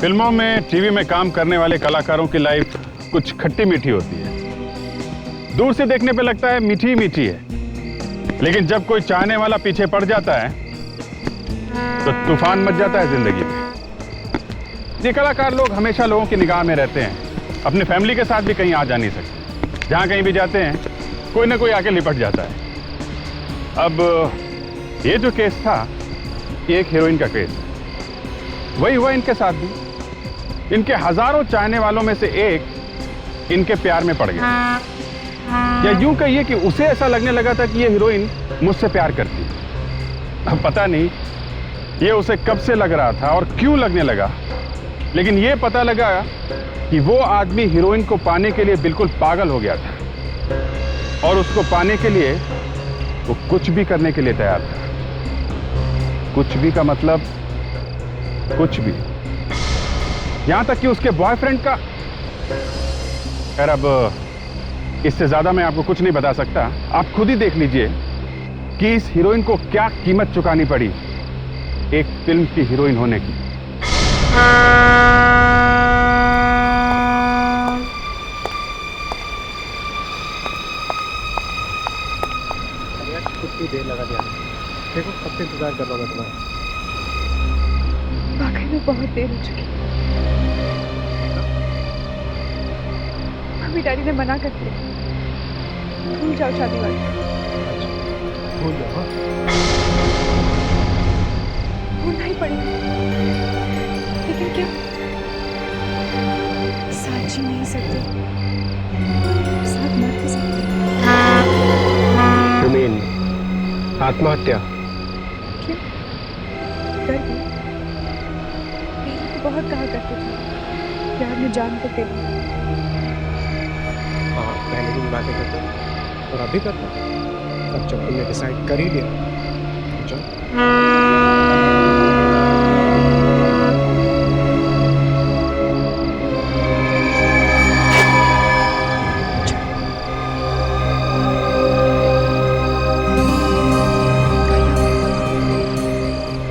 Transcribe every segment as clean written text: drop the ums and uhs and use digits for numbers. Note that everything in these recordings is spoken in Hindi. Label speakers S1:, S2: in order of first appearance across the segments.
S1: फिल्मों में, टीवी में काम करने वाले कलाकारों की लाइफ कुछ खट्टी मीठी होती है। दूर से देखने पे लगता है मीठी ही मीठी है, लेकिन जब कोई चाहने वाला पीछे पड़ जाता है तो तूफान मच जाता है जिंदगी में। ये कलाकार लोग हमेशा लोगों की निगाह में रहते हैं, अपने फैमिली के साथ भी कहीं आ जा नहीं सकते। जहाँ कहीं भी जाते हैं कोई ना कोई आके लिपट जाता है। अब ये जो केस था, ये एक हीरोइन का केस है। वही हुआ इनके साथ भी। इनके हजारों चाहने वालों में से एक इनके प्यार में पड़ गया, या यूं कहिए कि उसे ऐसा लगने लगा था कि ये हीरोइन मुझसे प्यार करती है। अब पता नहीं ये उसे कब से लग रहा था और क्यों लगने लगा, लेकिन ये पता लगा कि वो आदमी हीरोइन को पाने के लिए बिल्कुल पागल हो गया था, और उसको पाने के लिए वो कुछ भी करने के लिए तैयार था। कुछ भी का मतलब कुछ भी, यहां तक कि उसके बॉयफ्रेंड का। खैर, अब इससे ज्यादा मैं आपको कुछ नहीं बता सकता। आप खुद ही देख लीजिए कि इस हीरोइन को क्या कीमत चुकानी पड़ी एक फिल्म की हीरोइन होने की।
S2: कितनी देर लगा दिया, देखो कब से इंतजार कर रहा हूँ मैं तुम्हारा।
S3: वाकई में बहुत देर हो चुकी। अभी डैडी ने मना कर दिया, भूल जाओ शादी वाली।
S2: भूल जाओ। हाँ?
S3: भूलना ही पड़ेगा, लेकिन क्या साथ जी नहीं सकते, साथ मर भी सकते।
S2: You mean आत्महत्या?
S3: क्यों डर गई? पीली तो बहुत कहा करते थे प्यार में जान को दे दो।
S2: हाँ, पहले दिन बातें करते और अभी करता। अब जब तुमने डिसाइड कर ही लिया, चलो।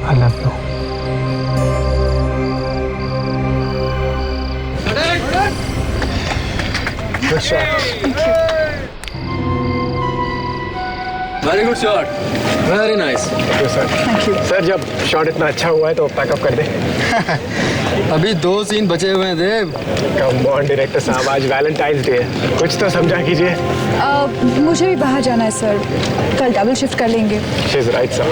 S2: I love you. Good shot.
S4: Very good shot, very nice.
S2: Thank you, sir. Sir, जब शॉट इतना अच्छा हुआ है तो पैकअप कर दे।
S4: अभी 2 सीन बचे हुए हैं देव।
S2: कम ऑन डायरेक्टर साहब, आज वैलेंटाइंस डे है, कुछ तो समझा कीजिए।
S3: मुझे भी बाहर जाना है सर, कल डबल शिफ्ट कर लेंगे।
S2: She is right, sir.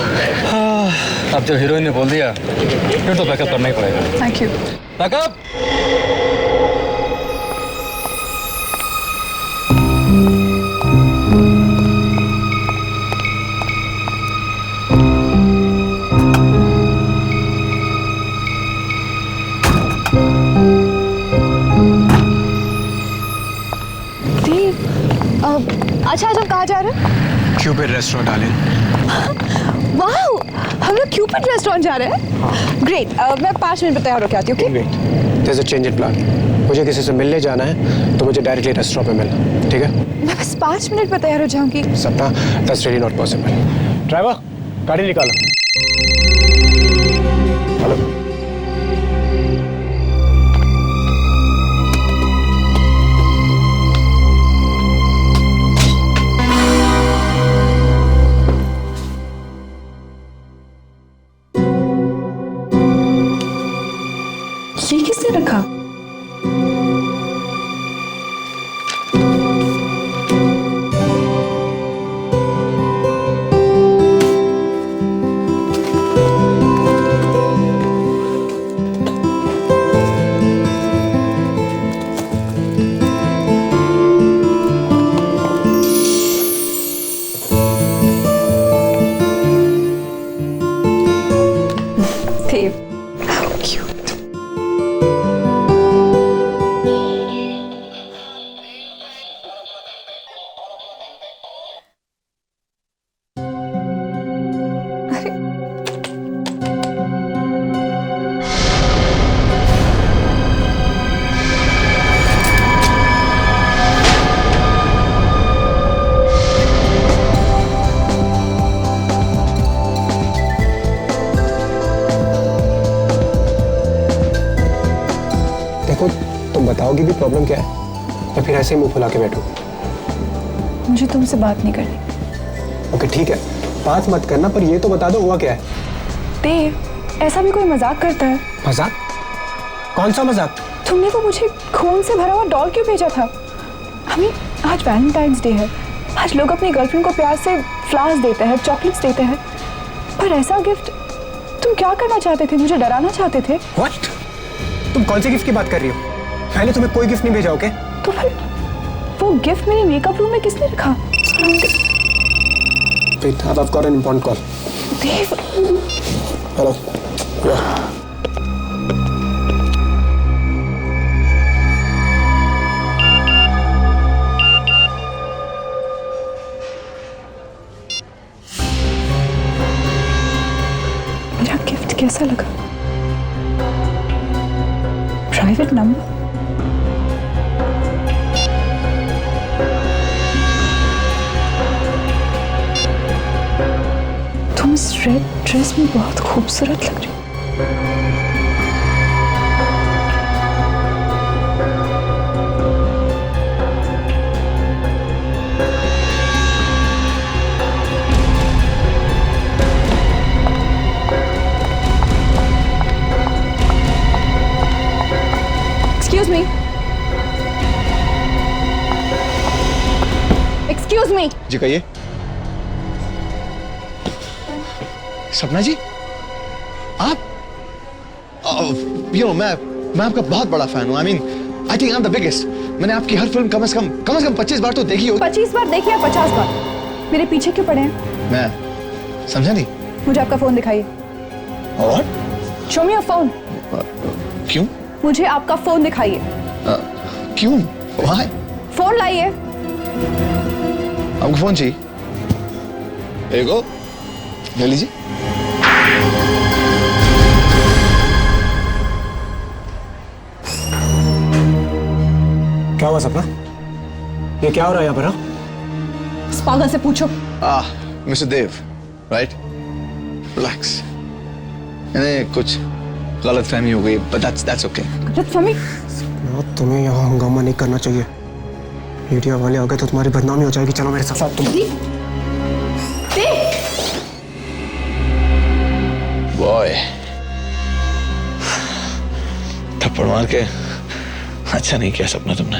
S4: अब जब हीरोइन ने बोल दिया फिर तो बैकअप करना ही पड़ेगा।
S3: Thank you.
S4: बैकअप।
S3: अच्छा, आज हम कहाँ जा रहे हैं?
S2: Cupid restaurant darling.
S3: वाओ, हम लोग क्यूपिड रेस्टोरेंट जा रहे हैं। ग्रेट, मैं 5 मिनट में तैयार होकर आती हूँ। Okay?
S2: Great. There's a change in plan. मुझे किसी से मिलने जाना है तो मुझे डायरेक्टली रेस्टोरेंट पे मिलना, ठीक है?
S3: मैं बस 5 मिनट में तैयार हो जाऊंगी।
S2: सपना, that's really not possible. Driver, गाड़ी निकालो। हेलो।
S3: ये किसने रखा? How cute.
S2: देखो, तुम बताओगी भी प्रॉब्लम क्या है या फिर ऐसे ही मुंह फुला के बैठो?
S3: मुझे तुमसे बात नहीं करनी।
S2: ओके ठीक है, बात मत करना, पर ये तो बता दो हुआ क्या है।
S3: देव, ऐसा भी कोई मजाक करता है?
S2: मजाक? कौन सा मजाक?
S3: तुमने वो मुझे खून से भरा हुआ डॉल क्यों भेजा था? आज वैलेंटाइंस डे है, आज लोग अपनी गर्लफ्रेंड को प्यार से फ्लावर्स देते हैं, चॉकलेट्स देते हैं, पर ऐसा गिफ्ट तुम क्या करना चाहते थे? मुझे डराना चाहते थे?
S2: What? तुम कौन से गिफ्ट की बात कर रही हो? मैंने तुम्हें कोई गिफ्ट नहीं भेजा, ओके?
S3: तो फिर वो गिफ्ट मेरे मेकअप रूम में किसने रखा?
S2: Wait, I've got an important call.
S3: Dev,
S2: Hello. Yeah.
S3: मेरा गिफ्ट कैसा लगा? Private number? तुम इस रेड ड्रेस में बहुत खूबसूरत लग रही हो। Excuse me.
S5: जी कहिए। सपना जी, आप मैं आपका बहुत बड़ा फैन हूँ। I think I am the biggest. मैंने आपकी हर फिल्म कम से कम 25 बार तो देखी होगी।
S3: 25 बार देखी या 50 बार? मेरे पीछे क्यों पड़े हैं?
S5: मैं समझा नहीं।
S3: मुझे आपका फोन दिखाइए।
S5: और?
S3: Show me your phone.
S5: क्यों?
S3: मुझे आपका फोन दिखाइए।
S5: क्यों? Why?
S3: फोन लाइए।
S5: आपको फोन चाहिए? एगो ले लीजिए।
S2: क्या हुआ सपना? ये क्या हो रहा है यहाँ पर?
S3: इस पागल से पूछो।
S5: मिस्टर देव, राइट? रिलैक्स। इन्हें कुछ गलतफहमी हो गई, but that's okay.
S3: गलतफहमी?
S2: तुम्हें यहाँ हंगामा नहीं करना चाहिए। मीडिया वाले आ गए तो तुम्हारी बदनामी हो जाएगी। चलो मेरे साथ। तुम
S5: बॉय, थप्पड़ मार के अच्छा नहीं किया सपना तुमने।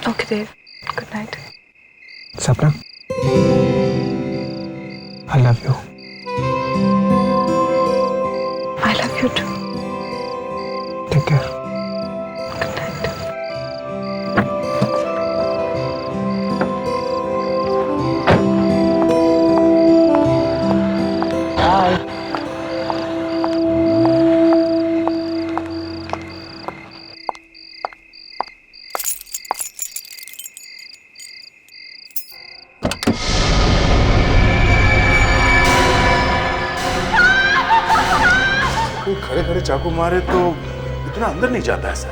S3: ओके देव, गुड नाइट।
S2: सपना, I love you.
S3: I love you too.
S2: Take care.
S3: Good night.
S2: Bye.
S1: खड़े खड़े चाकू मारे तो इतना अंदर नहीं जाता ऐसा।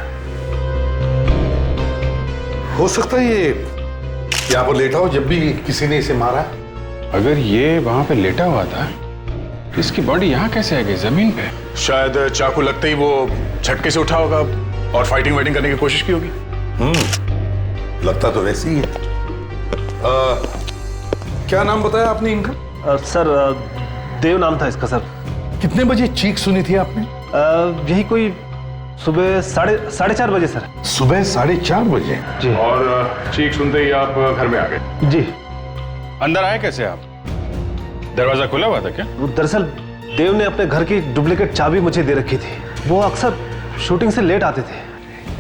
S6: हो सकता है ये यहाँ पर लेटा हो जब भी किसी ने इसे मारा।
S1: अगर ये वहां पे लेटा हुआ था तो इसकी बॉडी यहाँ कैसे आ गई जमीन पे?
S6: शायद चाकू लगते ही वो झटके से उठा होगा और फाइटिंग वाइटिंग करने की कोशिश की होगी। लगता तो वैसे ही है। क्या नाम बताया आपने इनका?
S7: सर देव नाम था इसका सर।
S6: कितने बजे चीख सुनी थी आपने?
S7: यही कोई सुबह साढ़े 4 बजे सर।
S6: सुबह 4:30 बजे?
S7: जी।
S1: और चीख सुनते ही आप घर में आ गए?
S7: जी।
S1: अंदर आए कैसे आप? दरवाजा खुला हुआ था क्या?
S7: दरअसल देव ने अपने घर की डुप्लीकेट चाबी मुझे दे रखी थी। वो अक्सर शूटिंग से लेट आते थे।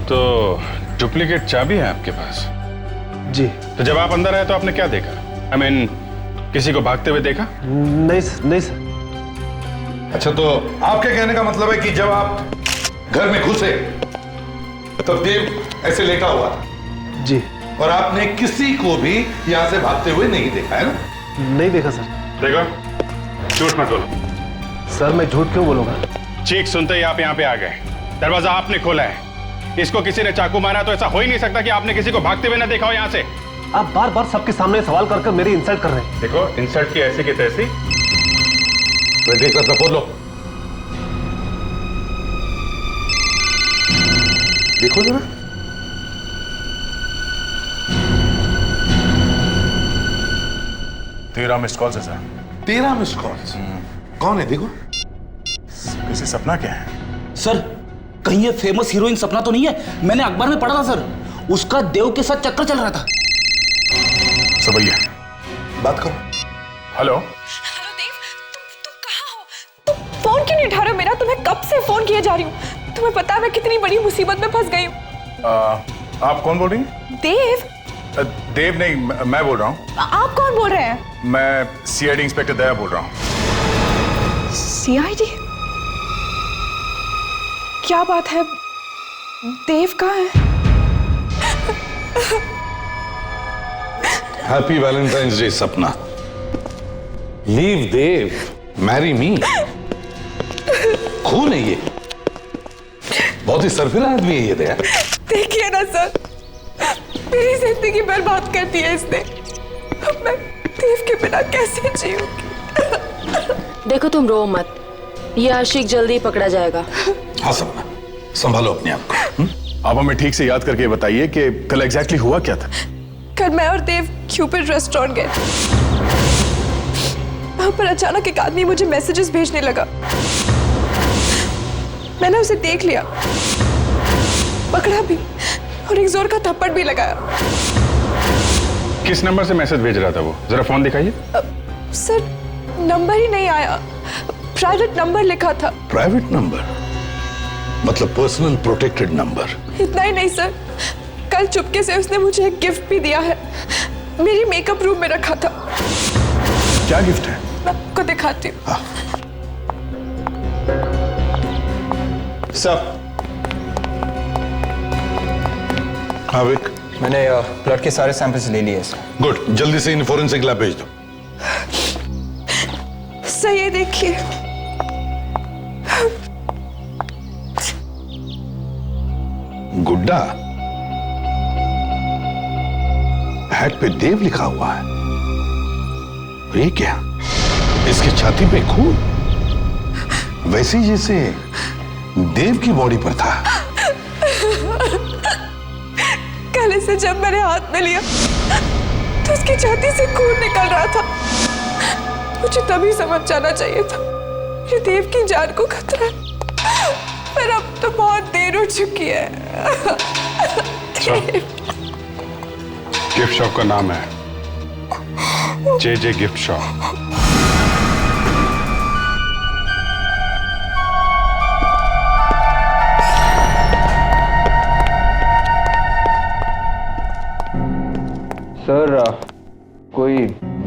S1: तो डुप्लीकेट चाबी है आपके पास?
S7: जी।
S1: तो जब आप अंदर आए तो आपने क्या देखा? I mean, किसी को भागते हुए देखा?
S7: नहीं सर।
S6: अच्छा, तो आपके कहने का मतलब है कि जब आप घर में घुसे तो देव ऐसे लेटा हुआ था?
S7: जी।
S6: और आपने किसी को भी यहाँ से भागते हुए नहीं देखा है ना?
S7: नहीं देखा सर।
S1: देखो, झूठ मत बोलो।
S7: सर मैं झूठ क्यों बोलूंगा?
S1: चीख सुनते ही आप यहाँ पे आ गए, दरवाजा आपने खोला है, इसको किसी ने चाकू मारा तो ऐसा हो ही नहीं सकता कि आपने किसी को भागते हुए ना देखा हो यहाँ से।
S7: आप बार बार सबके सामने सवाल कर मेरी इंसल्ट कर रहे हैं।
S1: देखो, इंसल्ट की ऐसी की तैसी
S6: बेटे का सपोर्ट लो। देखो जरा।
S8: तेरह मिस्ड कॉल है सर।
S6: 13 miss calls. कौन है देखो।
S8: किसी सपना क्या है?
S9: सर कहीं ये फेमस हीरोइन सपना तो नहीं है? मैंने अखबार में पढ़ा था सर, उसका देव के साथ चक्कर चल रहा था।
S8: सब भैया
S6: बात करो।
S8: हेलो।
S3: हेलो देव, तुम कहाँ हो? तुम फोन क्यों नहीं उठा रहे हो मेरा? तुम्हें कब से फोन किए जा रही हूँ। तुम्हें पता है मैं कितनी बड़ी मुसीबत में फंस गई हूँ।
S8: आप कौन बोल रही हैं?
S3: देव।
S8: देव नहीं, मैं बोल रहा हूँ।
S3: आप कौन बोल रहे हैं?
S8: मैं सीआईडी इंस्पेक्टर दया बोल रहा हूँ।
S3: सीआईडी? क्या बात है? देव कहाँ है?
S6: हैप्पी वैलेंटाइंस डे सपना। लीव देव, मैरी मी। खून है ये, बहुत ही सरफिरा आदमी है ये दया।
S3: देखिए ना सर, मेरी जिंदगी बर्बाद कर दी है इसने। अब मैं देव के बिना कैसे जीऊंगी?
S10: देखो तुम रो मत, ये आशिक जल्दी पकड़ा जाएगा।
S6: हाँ सपना, संभालो अपने आप को।
S8: आप हमें ठीक से याद करके बताइए कि कल एग्जैक्टली हुआ क्या था?
S3: कल मैं और देव क्यूपिड रेस्टोरेंट गए थे। वहां पर अचानक एक आदमी मुझे मैसेजेस भेजने लगा। मैंने उसे देख लिया, पकड़ा भी और एक जोर का थप्पड़ भी लगाया।
S1: किस नंबर से मैसेज भेज रहा था वो? जरा फोन दिखाइए।
S3: सर नंबर ही नहीं आया, प्राइवेट नंबर लिखा था।
S6: प्राइवेट नंबर मतलब पर्सनल प्रोटेक्टेड नंबर।
S3: इतना ही नहीं सर, कल चुपके से उसने मुझे एक गिफ्ट भी दिया है। मेरी मेकअप रूम में रखा था।
S8: क्या गिफ्ट है?
S3: मैं आपको दिखाती हूँ।
S2: सर
S6: हाँ विक,
S2: मैंने ब्लड के सारे सैंपल्स ले लिए सर।
S6: गुड, जल्दी से इन फोरेंसिक लैब भेज दो।
S3: सर ये देखिए,
S6: गुड्डा, हैट पे देव लिखा हुआ है। ये क्या? इसकी छाती पे खून, वैसे ही जैसे देव की बॉडी पर था।
S3: कल इसे जब मैंने हाथ में लिया तो उसकी छाती से खून निकल रहा था। मुझे तभी समझ जाना चाहिए था ये देव की जान को खतरा है, पर अब तो बहुत देर हो चुकी है।
S1: गिफ्ट शॉप का नाम है जे गिफ्ट शॉप।
S2: सर कोई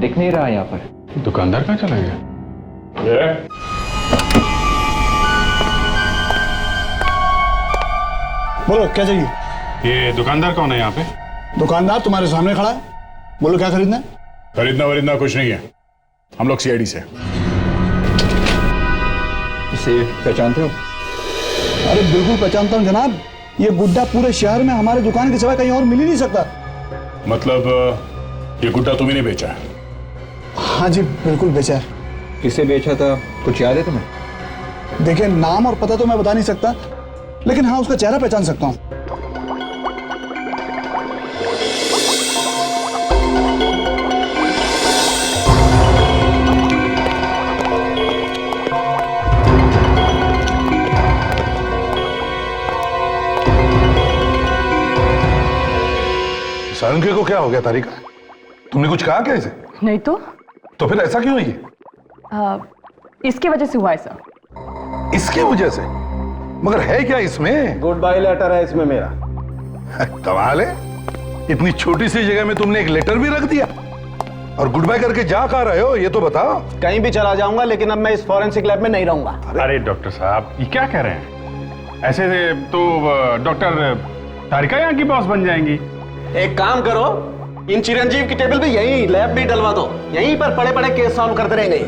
S2: दिख नहीं रहा यहाँ पर।
S1: दुकानदार कहाँ चला गया?
S11: बोलो क्या चाहिए?
S1: ये दुकानदार कौन है यहाँ पे?
S11: दुकानदार तुम्हारे सामने खड़ा है, बोलो क्या खरीदना है?
S8: खरीदना वरीदना कुछ नहीं है, हम लोग सीआईडी से।
S2: इसे पहचानते हो?
S11: अरे बिल्कुल पहचानता हूँ जनाब, ये गुड्डा पूरे शहर में हमारे दुकान के सिवा कहीं और मिल ही नहीं सकता।
S8: मतलब ये गुड्डा तुम्ही ने बेचा है?
S11: हाँ जी बिल्कुल बेचा है।
S2: किसे बेचा था कुछ याद है तुम्हें?
S11: देखिए नाम और पता तो मैं बता नहीं सकता, लेकिन हाँ उसका चेहरा पहचान सकता हूँ।
S6: सारंगी को क्या हो गया तारिका? तुमने कुछ कहा क्या इसे?
S12: नहीं तो
S6: फिर ऐसा क्यों है ये?
S12: इसके वजह से हुआ है सर।
S6: इसकी वजह से? मगर है क्या इसमें?
S7: गुड बाय लेटर है इसमें मेरा।
S6: कमाल है, इतनी छोटी सी जगह में तुमने एक लेटर भी रख दिया। और गुड बाय करके जा कहाँ रहे हो ये तो बताओ।
S7: कहीं भी चला जाऊंगा, लेकिन अब मैं इस फॉरेंसिक लैब में नहीं रहूंगा।
S1: अरे डॉक्टर साहब ये क्या कह रहे हैं? ऐसे तो डॉक्टर तारिका यहाँ की बॉस बन जाएंगी।
S7: एक काम करो, इन चिरंजीव की टेबल पे यहीं लैब भी डलवा दो, यहीं पर पड़े पड़े केस सॉल्व करते रहेंगे।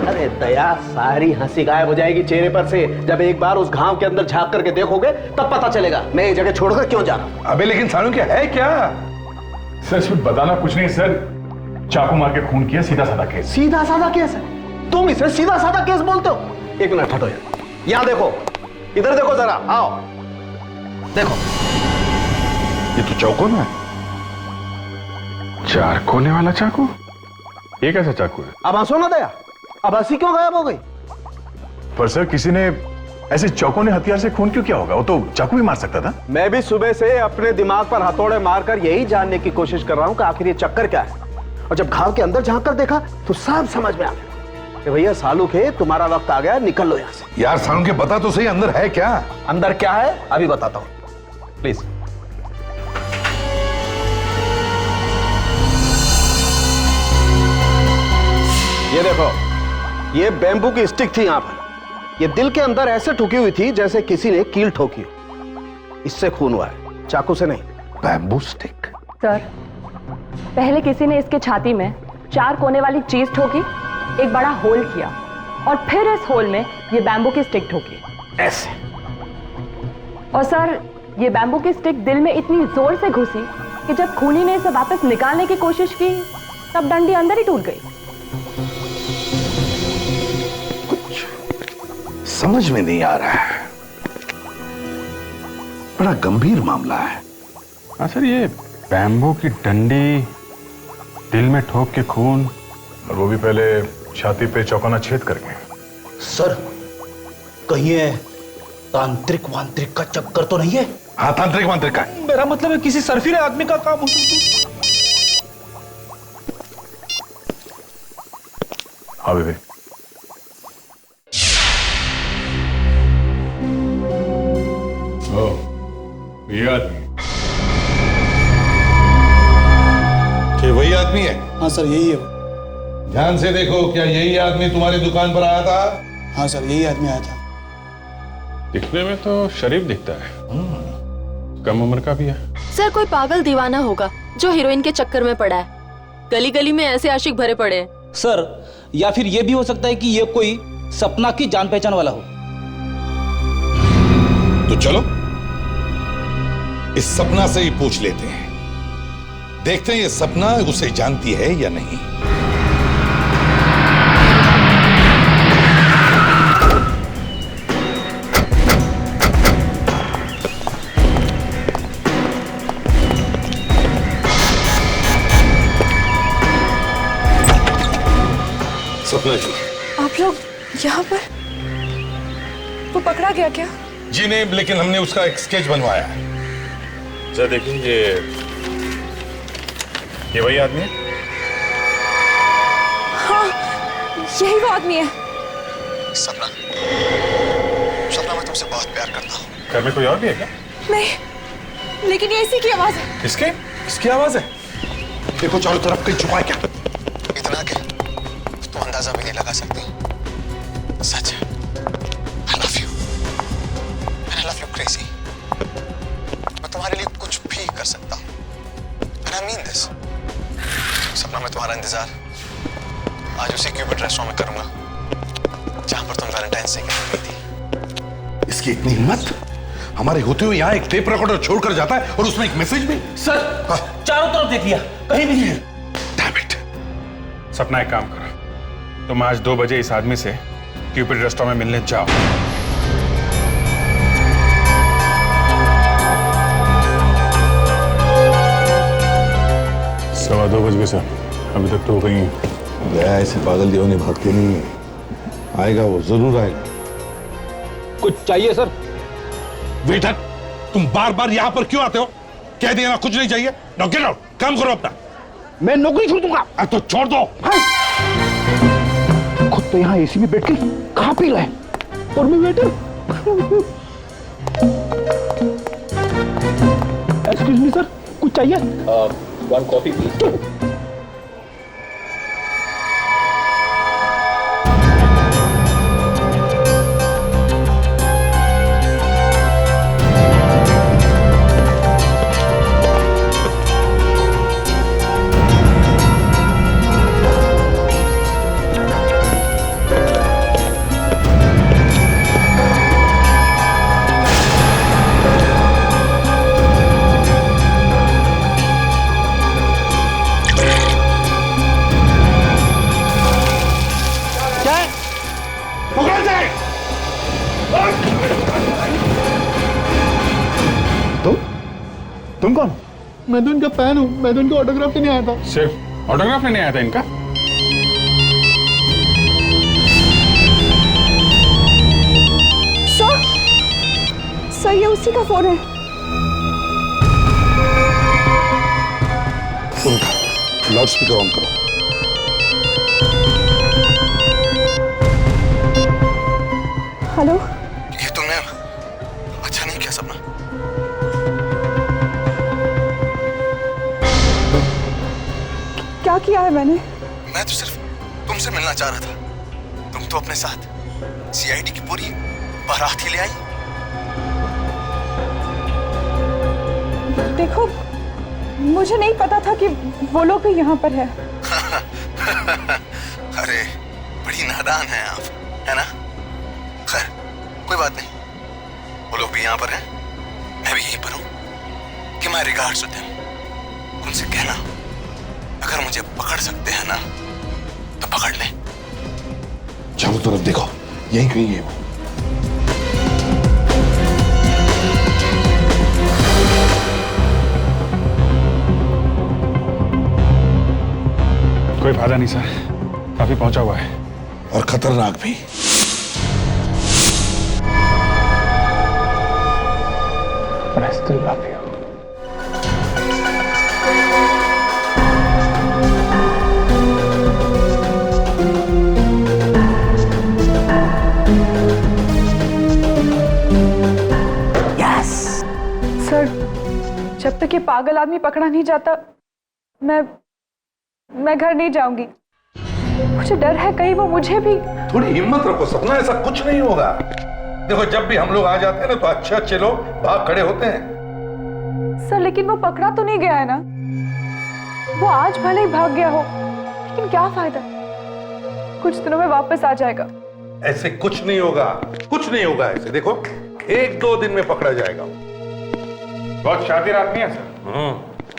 S7: अरे दया, सारी हंसी गायब हो जाएगी चेहरे पर से जब एक बार उस घाव के अंदर झांक करके देखोगे, तब पता चलेगा मैं ये जगह छोड़कर क्यों जा रहा हूं।
S6: अबे लेकिन सानू क्या है क्या?
S8: सर इसमें बताना कुछ नहीं सर, चाकू मार के खून किया, सीधा साधा केस।
S7: सीधा साधा केस है? तुम इसे सीधा साधा केस बोलते हो? एक मिनट हटो यार, यहां देखो, इधर देखो जरा, आओ देखो।
S8: ये तो चौकोन है।
S1: 4 कोने वाला चाकू? ये कैसा चाकू है?
S7: अब हंसो ना दया, अब हंसी क्यों गायब हो गई?
S8: पर सर किसी ने ऐसे चौकोने हथियार से खून क्यों किया होगा? वो तो चाकू भी मार सकता था।
S7: मैं भी सुबह से अपने दिमाग पर हथौड़े मारकर यही जानने की कोशिश कर रहा हूं कि आखिर ये चक्कर क्या है। और जब घाव के अंदर झांक कर देखा तो सब समझ में आ गया कि भैया सालू के तुम्हारा वक्त आ गया, निकल लो यहां से।
S6: यार सालू के बता तो सही, अंदर है क्या?
S7: अंदर क्या है अभी बताता हूं, प्लीज। ये देखो, ये बैम्बू की स्टिक थी यहां पर। ये दिल के अंदर ऐसे ठुकी हुई थी जैसे किसी ने कील ठोकी। इससे खून हुआ है, चाकू से नहीं।
S6: Bamboo stick?
S12: सर, पहले किसी ने इसके छाती में 4 कोने वाली चीज ठोकी, एक बड़ा होल किया और फिर इस होल में ये बैम्बू की स्टिक ठोकी
S7: ऐसे।
S12: और सर, ये बैम्बू की स्टिक दिल में इतनी जोर से घुसी कि जब खूनी ने इसे वापस निकालने की कोशिश की तब डंडी अंदर ही टूट गई।
S6: समझ में नहीं आ रहा है, बड़ा गंभीर मामला है।
S1: हाँ सर, ये बैम्बू की डंडी दिल में ठोक के खून,
S8: और वो भी पहले छाती पे चौकोना छेद करके।
S9: सर, कहीं ये तांत्रिक वांत्रिक का चक्कर तो नहीं है?
S6: हाँ, तांत्रिक वांत्रिक का।
S9: मेरा मतलब है किसी सरफिरे आदमी का काम हो सकता है।
S8: हाँ बेबी,
S1: ये आदमी
S6: कि वही आदमी है?
S11: हाँ सर, यही है।
S6: ध्यान से देखो, क्या यही आदमी तुम्हारी दुकान पर आया था?
S11: हाँ सर, यही आदमी आया था।
S1: दिखने में तो शरीफ दिखता है, कम उम्र का भी है।
S10: सर, कोई पागल दीवाना होगा जो हीरोइन के चक्कर में पड़ा है। गली गली में ऐसे आशिक भरे पड़े हैं।
S9: सर, या फिर यह भी हो सकता है कि ये कोई सपना की जान पहचान वाला हो।
S6: तो चलो इस सपना से ही पूछ लेते हैं, देखते हैं ये सपना उसे जानती है या नहीं। सपना जी,
S3: आप लोग यहाँ पर? वो पकड़ा गया क्या?
S6: जी नहीं, लेकिन हमने उसका एक स्केच बनवाया है।
S8: सर देखिए, ये वही आदमी है।
S3: हाँ, यही वो आदमी है।
S5: सपना, सपना मैं तुमसे बहुत प्यार करता हूँ।
S8: घर में कोई और भी है क्या?
S3: नहीं, लेकिन ये इसी की आवाज है।
S8: किसके? किसकी आवाज है?
S6: देखो चारों तरफ कहीं छुपा है क्या?
S5: इतना के तुम अंदाजा भी नहीं लगा सकती। सच है, I love you and I love you crazy। मैं तुम्हारे लिए कुछ भी कर सकता हूँ and I mean this। सपना, मैं तुम्हारा इंतजार आज उसी क्यूपिड रेस्टोरेंट में करूंगा जहां पर तुम वैलेंटाइंस डे के दिन गई थी।
S6: इसकी इतनी हिम्मत, हमारे होते हुए यहाँ एक टेप रिकॉर्डर छोड़कर जाता है और उसमें एक मैसेज भी।
S9: सर, चारों तरफ देख लिया, कहीं भी नहीं है।
S6: Damn it।
S1: सपना, एक काम करो, तुम आज 2 बजे इस आदमी से क्यूपिड रेस्टोरेंट में मिलने जाओ।
S8: सवा 2 बज गए सर, अभी तक तो कहीं
S6: गया। ऐसे पागल दीवाने भागते नहीं है, आएगा वो, जरूर आएगा।
S9: कुछ चाहिए सर?
S6: वेटर, तुम बार बार यहाँ पर क्यों आते हो? कह दिया ना कुछ नहीं चाहिए। नाउ गेट आउट, काम करो अपना।
S9: मैं नौकरी छोड़ दूंगा।
S6: तो छोड़ दो।
S9: खुद तो यहाँ एसी में बैठ के खा पी रहे और मैं वेटर। एक्सक्यूज मी सर, कुछ चाहिए? 1 कॉफी प्लीज।
S11: मैं तो इनका फैन हूँ, मैं तो इनका ऑटोग्राफ लेने आया था।
S1: सिर्फ ऑटोग्राफ लेने आया था इनका?
S3: सर ये उसी का फोन है।
S6: फोन उठा, लाउड स्पीकर ऑन करो।
S3: हेलो।
S5: ये तुमने अच्छा नहीं किया सपना।
S3: क्या किया है मैंने?
S5: मैं तो सिर्फ तुमसे मिलना चाह रहा था। तुम तो अपने साथ सीआईडी की पूरी बारात ही ले आई।
S3: देखो, मुझे नहीं पता था कि वो लोग भी यहाँ पर है।
S5: अरे बड़ी नादान है आप, है ना? खैर कोई बात नहीं, वो लोग भी यहाँ पर हैं, मैं भी यहीं पर हूँ। कि माय रिगार्ड्स टू देम। उनसे कहना अगर मुझे पकड़ सकते हैं ना तो पकड़ ले।
S6: चारों तरफ देखो, यही कहीं है वो।
S1: कोई फायदा नहीं सर, काफी पहुंचा हुआ है
S6: और खतरनाक भी।
S2: I still love you.
S3: Sir, जब तक ये पागल आदमी पकड़ा नहीं जाता मैं घर नहीं जाऊंगी। मुझे डर है कहीं वो मुझे भी।
S6: थोड़ी हिम्मत रखो सपना, ऐसा कुछ नहीं होगा। देखो जब भी हम लोग आ जाते हैं ना तो अच्छे अच्छे लोग भाग खड़े होते हैं।
S3: सर लेकिन वो पकड़ा तो नहीं गया है ना? वो आज भले ही भाग गया हो, लेकिन क्या फायदा? कुछ दिनों में वापस आ जाएगा।
S6: ऐसे कुछ नहीं होगा, कुछ नहीं होगा ऐसे। देखो 1-2 दिन में पकड़ा जाएगा।
S1: बहुत शातिर आदमी है सर।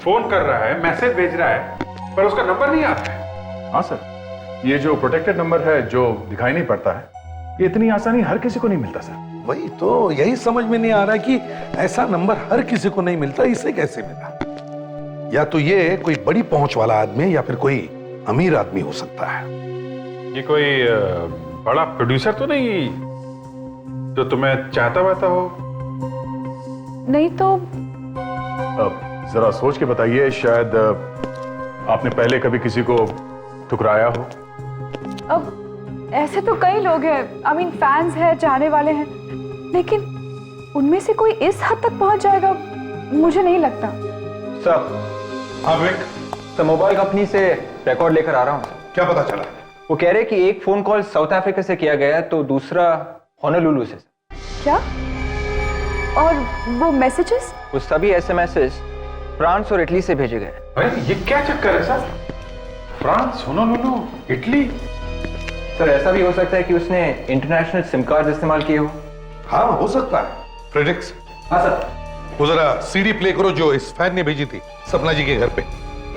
S1: फोन कर रहा है, मैसेज भेज रहा है, पर उसका नंबर नहीं आता है।
S8: हाँ सर, ये जो प्रोटेक्टेड नंबर है जो दिखाई नहीं पड़ता है, ये इतनी आसानी हर किसी को नहीं मिलता सर।
S6: वही तो, यही समझ में नहीं आ रहा कि ऐसा नंबर हर किसी को नहीं मिलता, इसे कैसे मिला? या तो ये कोई बड़ी पहुंच वाला आदमी है या फिर कोई अमीर आदमी हो सकता है।
S1: ये कोई बड़ा प्रोड्यूसर तो नहीं जो तुम्हें चाहता वाता हो?
S3: नहीं तो
S8: जरा सोच के बताइए, शायद आपने पहले कभी किसी को ठुकराया हो।
S3: अब ऐसे तो कई लोग हैं, आई मीन फैंस हैं, चाहने वाले हैं, लेकिन उनमें से कोई इस हद तक पहुंच जाएगा मुझे नहीं लगता।
S13: सर,
S6: हाँ विक,
S13: सर मोबाइल कंपनी से रिकॉर्ड लेकर आ रहा हूँ।
S6: क्या पता चला?
S13: वो कह रहे कि एक फोन कॉल साउथ अफ्रीका से किया गया तो दूसरा होनोलुलु से।
S3: क्या? और वो मैसेजेस?
S13: वो सभी एसएमएसेस फ्रांस और इटली से भेजे गए।
S1: अरे ये क्या चक्कर है sir? France, Honolulu, Italy?
S13: Sir ऐसा भी हो सकता है कि उसने इंटरनेशनल सिम कार्ड इस्तेमाल किए हो।
S6: हाँ हो सकता है। फ्रेडरिक्स,
S13: हाँ सर।
S6: वो जरा सीडी प्ले करो जो इस फैन ने भेजी थी सपना जी के घर पे।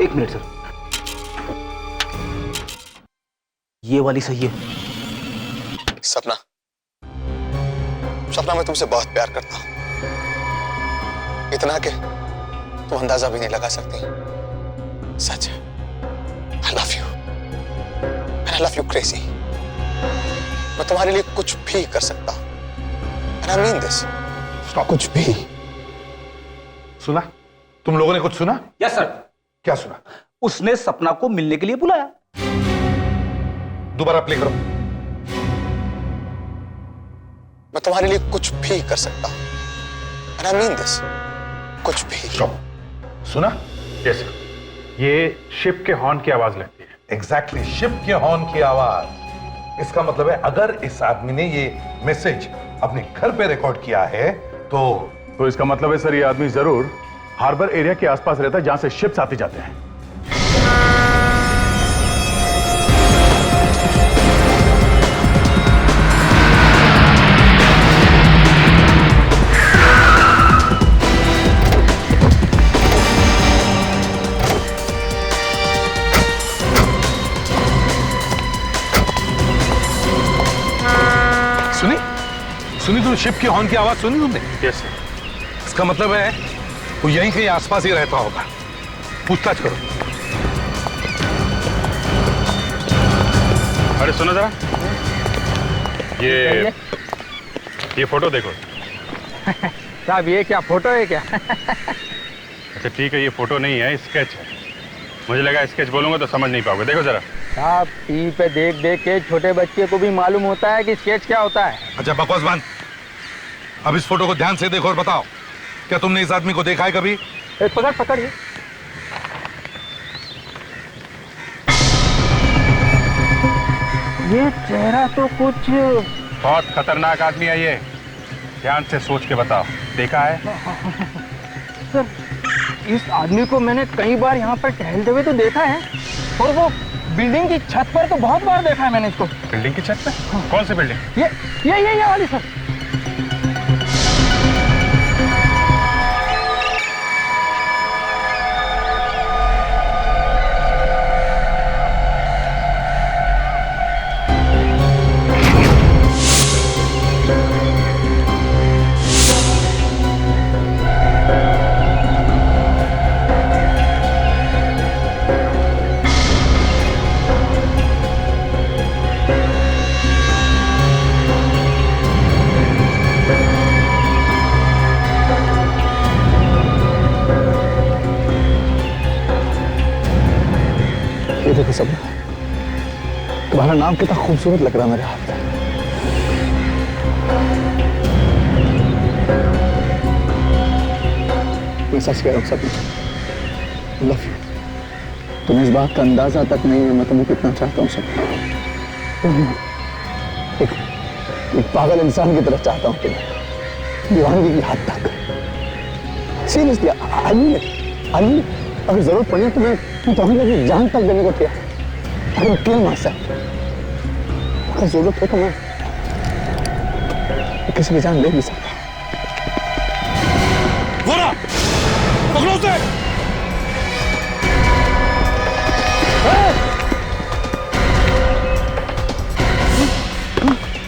S9: 1 मिनट सर, ये वाली सही है।
S5: सपना, सपना मैं तुमसे बहुत प्यार करता हूं, इतना कि तुम अंदाजा भी नहीं लगा सकती। सच है, I love you and I love you crazy। मैं तुम्हारे लिए कुछ भी कर सकता हूं and I mean this। कुछ भी।
S6: सुना? तुम लोगों ने कुछ सुना?
S9: Yes sir.
S6: क्या सुना?
S9: उसने सपना को मिलने के लिए बुलाया।
S6: दोबारा प्ले करो।
S5: मैं तुम्हारे लिए कुछ भी कर सकता हूं and I mean this। कुछ भी।
S6: सुना?
S1: यस सर, ये शिप के हॉर्न की आवाज लगती है।
S6: एग्जैक्टली, शिप के हॉर्न की आवाज। इसका मतलब है अगर इस आदमी ने ये मैसेज अपने घर पे रिकॉर्ड किया है तो
S8: इसका मतलब है सर, ये आदमी जरूर हार्बर एरिया के आसपास रहता है जहां से शिप्स आते जाते हैं।
S6: सुनी तुम शिप की हॉर्न की आवाज सुनी तुमने?
S1: Yes sir.
S6: इसका मतलब है वो यहीं कहीं आसपास ही रहता होगा। पूछताछ करो।
S1: अरे सुनो जरा, ये फोटो देखो।
S13: साहब ये क्या फोटो है क्या?
S1: अच्छा ठीक है, ये फोटो नहीं है, स्केच है। मुझे लगा स्केच बोलूंगा तो समझ नहीं पाओगे। देखो जरा।
S13: साहब टीवी पे देख देख के छोटे बच्चे को भी मालूम होता है कि स्केच क्या होता है।
S6: अच्छा बकवास बंद। अब इस फोटो को ध्यान से देखो और बताओ, क्या तुमने इस आदमी को देखा है कभी?
S13: पकड़ पकड़ ये चेहरा तो कुछ
S1: बहुत खतरनाक आदमी है ये। ध्यान से सोच के बताओ, देखा है?
S13: सर इस आदमी को मैंने कई बार यहाँ पर टहलते हुए तो देखा है, और वो बिल्डिंग की छत पर तो बहुत बार देखा है मैंने इसको।
S1: बिल्डिंग की छत पे? कौन सी बिल्डिंग?
S13: ये वाली सर।
S11: देखो सपना, तुम्हारा नाम कितना खूबसूरत लग रहा है मेरे हाथ में। मैं सच कह रहा हूँ सपना, लव यू। तुम्हें इस बात का अंदाजा तक नहीं है मैं तुम्हें कितना चाहता हूँ सपना। एक पागल इंसान की तरह चाहता हूँ तुम्हें, दीवानगी की हद तक। सीरियसली आई अगर जरूरत पड़ी तो मैं तुम्हें लगी जान तक देने को तैयार। अगर किल मार अगर जरूरत हो तो मैं किसी की जान ले भी सकता।
S6: पकड़ो उसे।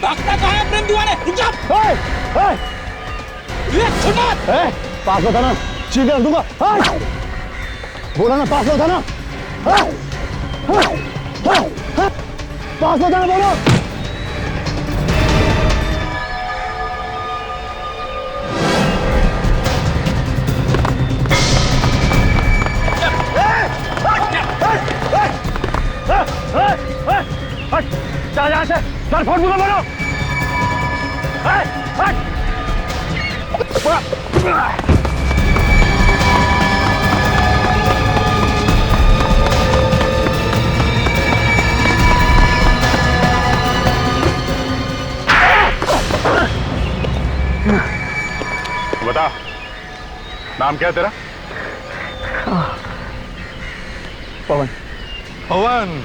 S9: भागता कहाँ है प्रेम दीवाने? रुक जा।
S11: पास में था ना, चीख कर दूंगा। बोला ना पास में था ना, पास में था ना, बोलो।
S9: चल यहाँ से, सर फोन दूंगा बोलो।
S1: बता, नाम क्या है तेरा?
S11: पवन।
S6: पवन।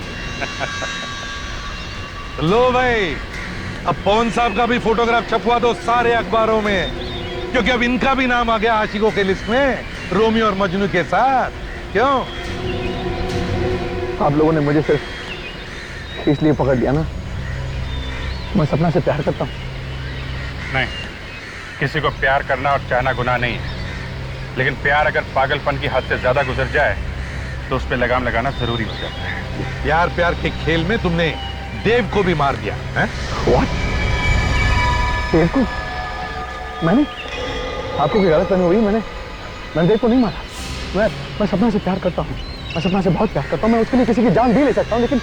S6: लो भाई, अब पवन साहब का भी फोटोग्राफ छपवा दो सारे अखबारों में, क्योंकि अब इनका भी नाम आ गया आशिकों के लिस्ट में, रोमियो और मजनू के साथ। क्यों?
S11: आप लोगों ने मुझे सिर्फ इसलिए पकड़ लिया ना, मैं सपना से प्यार करता हूँ।
S1: नहीं, किसी को प्यार करना और चाहना गुनाह नहीं है, लेकिन प्यार अगर पागलपन की हद से ज्यादा गुजर जाए तो उस पर लगाम लगाना जरूरी हो जाता है।
S6: प्यार प्यार के खेल में तुमने देव को भी मार दिया है?
S11: What? देव को? मैंने? आपको कोई गलतफहमी हुई? मैंने देव को नहीं मारा। मैं सपना से प्यार करता हूँ, मैं सपना से बहुत प्यार करता हूँ, मैं उसके लिए किसी की जान भी ले सकता हूँ, लेकिन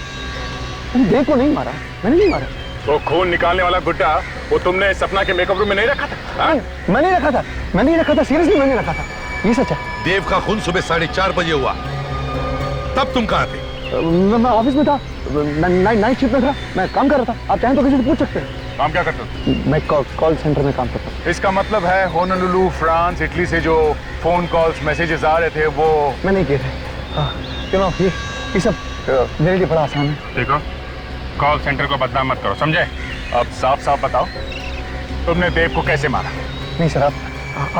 S11: मैंने देव को नहीं मारा। मैंने नहीं मारा।
S1: तो खून निकालने वाला गुड्डा वो तुमने सपना के मेकअप रूम में नहीं रखा था?
S11: मैं नहीं रखा था, सीरियसली मैंने रखा था, ये सच है।
S6: देव का खून सुबह 4:30 बजे हुआ, तब तुम कहाँ थे?
S11: मैं ऑफिस में था, नाइट शिफ्ट में था, मैं काम कर रहा था। आप चाहें तो किसी से पूछ सकते हैं।
S1: काम क्या करते हो? मैं
S11: कॉल सेंटर में काम करता हूँ।
S1: इसका मतलब है होनोलुलु, फ्रांस, इटली से जो फोन कॉल्स, मैसेजेस आ रहे थे वो
S11: मैं नहीं किए थे। क्यों? ये सब मेरे लिए बड़ा आसान है।
S1: देखो, कॉल सेंटर को बदनाम मत करो, समझे? अब साफ साफ बताओ, तुमने देव को कैसे मारा?
S11: नहीं सर, आप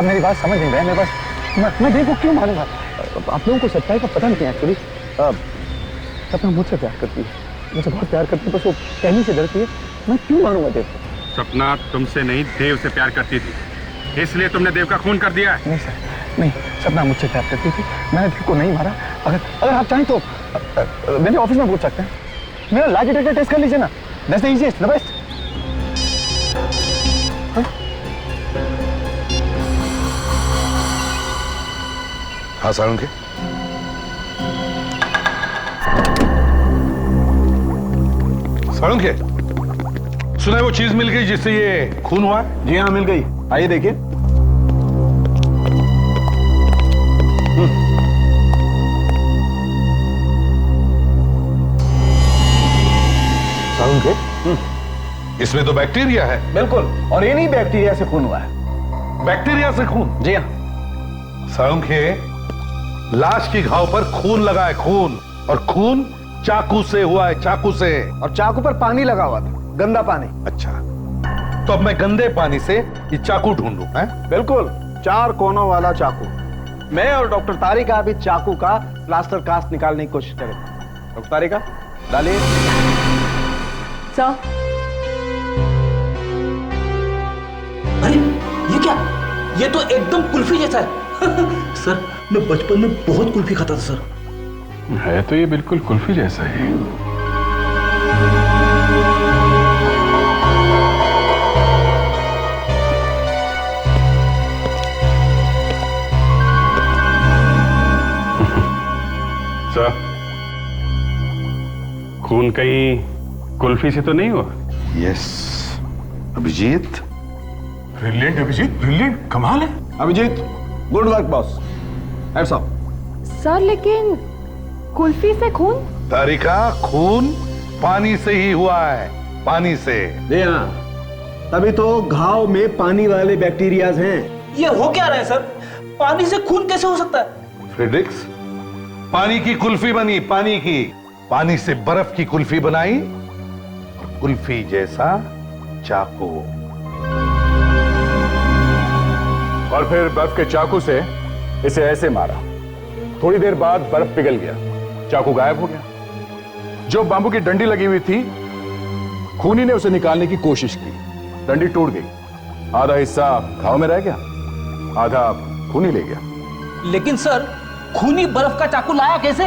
S11: मेरी बात समझ नहीं रहे। मेरे पास मैं देव को क्यों मारूंगा? आप लोगों को सच्चाई का पता नहीं है एक्चुअली। सपना मुझसे प्यार करती है, मुझे बहुत प्यार करती है, बस वो कहने से डरती है। मैं क्यों मारूंगा देव को?
S1: सपना तुमसे नहीं, देव से प्यार करती थी, इसलिए तुमने देव का खून कर दिया है।
S11: नहीं सर, नहीं सपना मुझसे प्यार करती थी, मैंने देव को नहीं मारा। अगर आप चाहें तो मेरे ऑफिस में पूछ सकते हैं, मेरा लाई डिटेक्टर टेस्ट कर लीजिए ना, that's the easiest, the best.
S6: हाँ साळुंखे, साळुंखे, सुना है वो चीज मिल गई जिससे ये खून हुआ है?
S11: जी हाँ मिल गई, आइए देखिए।
S6: साळुंखे, इसमें तो बैक्टीरिया है।
S11: बिल्कुल, और ये नहीं बैक्टीरिया से खून हुआ है।
S6: बैक्टीरिया से खून?
S11: जी हाँ।
S6: साळुंखे, लाश की घाव पर खून लगा है, खून, और खून चाकू से हुआ है, चाकू से।
S11: और चाकू पर पानी लगा हुआ था, गंदा पानी।
S6: अच्छा, तो अब मैं गंदे पानी से ये चाकू ढूंढूं, हैं?
S11: बिल्कुल, 4 कोनों वाला चाकू। मैं और डॉक्टर तारिका अभी चाकू का प्लास्टर कास्ट निकालने की कोशिश करेंगे। डॉक्टर तारिका, डालिए।
S12: सर,
S9: अरे ये क्या, ये तो एकदम कुल्फी जैसा है। सर, मैं बचपन में बहुत कुल्फी खाता था सर।
S1: है तो ये बिल्कुल कुल्फी जैसा ही। सर, खून कहीं कुल्फी से तो नहीं हुआ?
S6: Yes Abhijeet.
S8: Brilliant Abhijeet, brilliant, कमाल है।
S11: Abhijeet, good work boss. Hats off.
S12: Sir लेकिन कुल्फी से खून?
S6: तारिका, खून पानी से ही हुआ है, पानी से।
S7: जी हाँ, तभी तो घाव में पानी वाले बैक्टीरियाज हैं।
S9: ये हो क्या रहा है सर, पानी से खून कैसे हो सकता है?
S6: फ्रेडरिक्स, पानी की कुल्फी बनी, पानी की, पानी से बर्फ की कुल्फी बनाई, और कुल्फी जैसा चाकू।
S8: और फिर बर्फ के चाकू से इसे ऐसे मारा, थोड़ी देर बाद बर्फ पिघल गया, चाकू गायब हो गया। जो बांबू की डंडी लगी हुई थी, खूनी ने उसे निकालने की कोशिश की, डंडी टूट गई, आधा हिस्सा घाव में रह गया, आधा खूनी ले गया।
S9: लेकिन सर, खूनी बर्फ का चाकू लाया कैसे?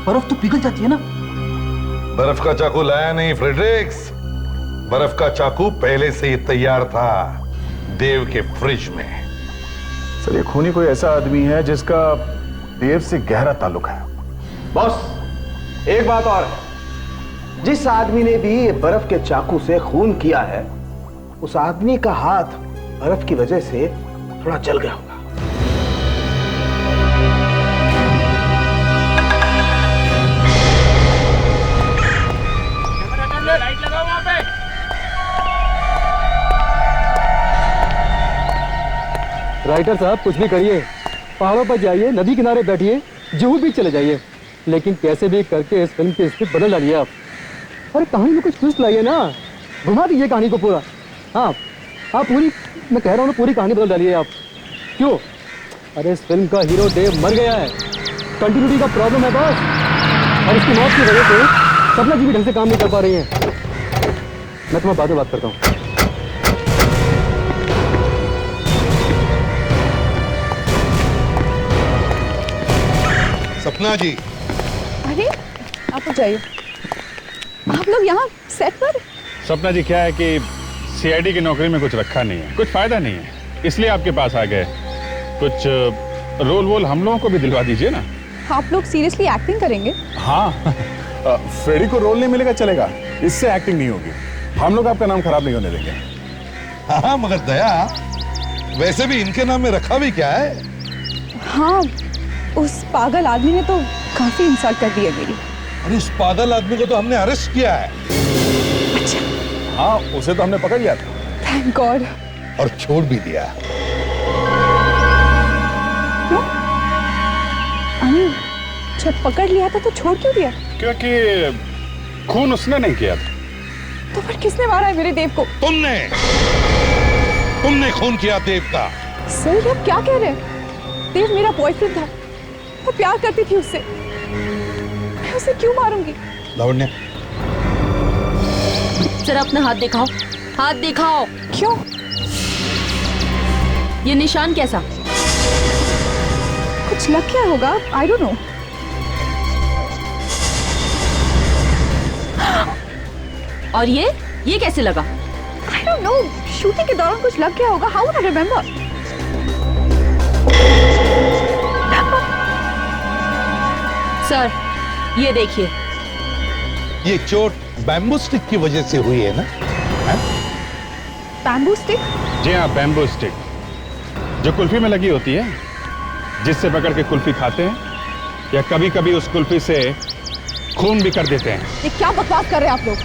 S9: बर्फ तो पिघल जाती है ना।
S6: बर्फ का चाकू लाया नहीं फ्रेडरिक्स, बर्फ का चाकू पहले से ही तैयार था देव के फ्रिज में।
S8: सर, ये खूनी कोई ऐसा आदमी है जिसका देव से गहरा ताल्लुक है।
S7: बॉस, एक बात और है, जिस आदमी ने भी ये बर्फ के चाकू से खून किया है, उस आदमी का हाथ बर्फ की वजह से थोड़ा जल गया होगा।
S13: लाइट लगाओ वहां पे।
S4: राइटर साहब, कुछ भी करिए, पहाड़ों पर जाइए, नदी किनारे बैठिए, जुहू बीच चले जाइए, लेकिन कैसे भी करके इस फिल्म की स्क्रिप्ट बदल डालिए आप। अरे कहानी में कुछ ट्विस्ट लाइए ना, घुमा दीजिए कहानी को पूरा। हाँ, आप पूरी, मैं कह रहा हूँ ना, पूरी कहानी बदल डालिए आप। क्यों? अरे इस फिल्म का हीरो देव मर गया है, कंटिन्यूटी का प्रॉब्लम है बस, और इसकी मौत की वजह से सपना जी भी ढंग से काम नहीं कर पा रही है। मैं तुम्हें बाद में बात करता हूँ।
S6: सपना जी।
S3: अरे आप लोग जाइए, आप लोग यहाँ सेट पर।
S1: सपना जी, क्या है कि सीआईडी की नौकरी में कुछ रखा नहीं है, कुछ फायदा नहीं है, इसलिए आपके पास आ गए। कुछ रोल वोल हम लोगों को भी दिलवा दीजिए ना।
S3: आप लोग सीरियसली एक्टिंग करेंगे?
S1: हाँ।
S8: फ्रेडी को रोल नहीं मिलेगा चलेगा, इससे एक्टिंग नहीं होगी, हम लोग आपका नाम खराब नहीं होने देंगे।
S6: हाँ मगर दया, वैसे भी इनके नाम में रखा भी क्या है?
S3: हाँ, उस पागल आदमी ने तो काफी इंसल्ट कर दी है मेरी।
S6: अरे उस पागल आदमी को तो हमने अरेस्ट किया है।
S3: अच्छा।
S8: हाँ, उसे तो हमने पकड़ लिया था।
S3: Thank God.
S6: और छोड़ भी दिया।
S3: क्यों? जब पकड़ लिया था तो छोड़ क्यों दिया?
S1: क्योंकि खून उसने नहीं किया था।
S3: तो फिर किसने मारा है मेरे देव को?
S6: तुमने खून किया देव का।
S3: सर, आप क्या कह रहे हैं? देव मेरा बॉयफ्रेंड था, मैं प्यार करती थी उससे, मैं उसे क्यों मारूंगी?
S6: लावण्य,
S10: जरा अपना हाथ दिखाओ, हाथ दिखाओ।
S3: क्यों?
S10: ये निशान कैसा?
S3: कुछ लग गया होगा, आई डोंट नो।
S10: और ये कैसे लगा?
S3: आई डोंट नो, शूटिंग के दौरान कुछ लग गया होगा। How would I remember?
S10: Sir ये देखिए,
S6: ये चोट बैम्बू स्टिक की वजह से हुई है ना?
S3: Bamboo stick?
S1: जी हाँ, बैम्बू स्टिक जो कुल्फी में लगी होती है, जिससे पकड़ के कुल्फी खाते हैं, या कभी कभी उस कुल्फी से खून भी कर देते हैं।
S3: ये क्या बकवास कर रहे हैं आप लोग?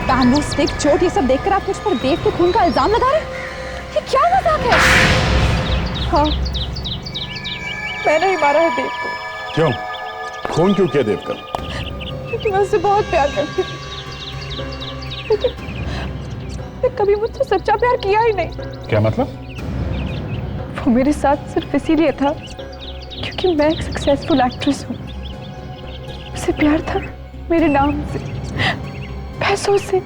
S3: बैम्बू स्टिक, चोट, ये सब देखकर आप मुझ पर देव के खून का इल्जाम लगा रहे हैं? ये क्या मजाक है? हाँ, मैंने ही मारा है देव को।
S8: क्यों? खून क्यों किया देव का?
S3: क्योंकि मैं उससे बहुत प्यार करती थी, लेकिन कभी मुझसे सच्चा प्यार किया ही नहीं।
S1: क्या मतलब?
S3: वो मेरे साथ सिर्फ इसीलिए था क्योंकि मैं एक सक्सेसफुल एक्ट्रेस हूँ। उसे प्यार था मेरे नाम से, पैसों से।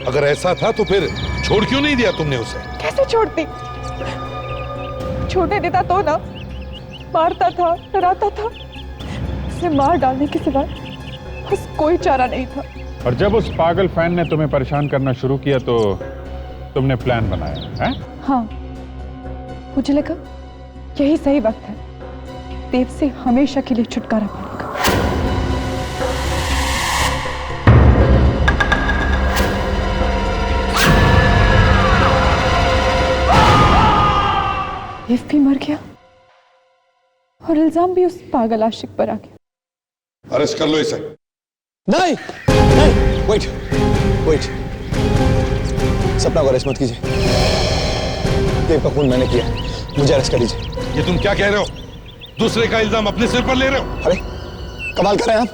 S6: अगर ऐसा था तो फिर छोड़ क्यों नहीं दिया तुमने उसे?
S3: कैसे छोड़ती? छोड़ने देता तो ना, मारता था, डराता था। उसे मार डालने के सिवा बस कोई चारा नहीं था।
S1: और जब उस पागल फैन ने तुम्हें परेशान करना शुरू किया तो तुमने प्लान बनाया है?
S3: हाँ, मुझे लगा यही सही वक्त है देव से हमेशा के लिए छुटकारा पाने का। देव भी मर गया और इल्जाम भी उस पागल आशिक पर आ गया।
S6: अरेस्ट कर लो इसे।
S11: नहीं नहीं, वेट। सपना को अरेस्ट मत कीजिए। देव का खून मैंने किया, मुझे अरेस्ट कर लीजिए।
S6: ये तुम क्या कह रहे हो? दूसरे का इल्जाम अपने सिर पर ले रहे हो?
S11: अरे कमाल कर रहे हैं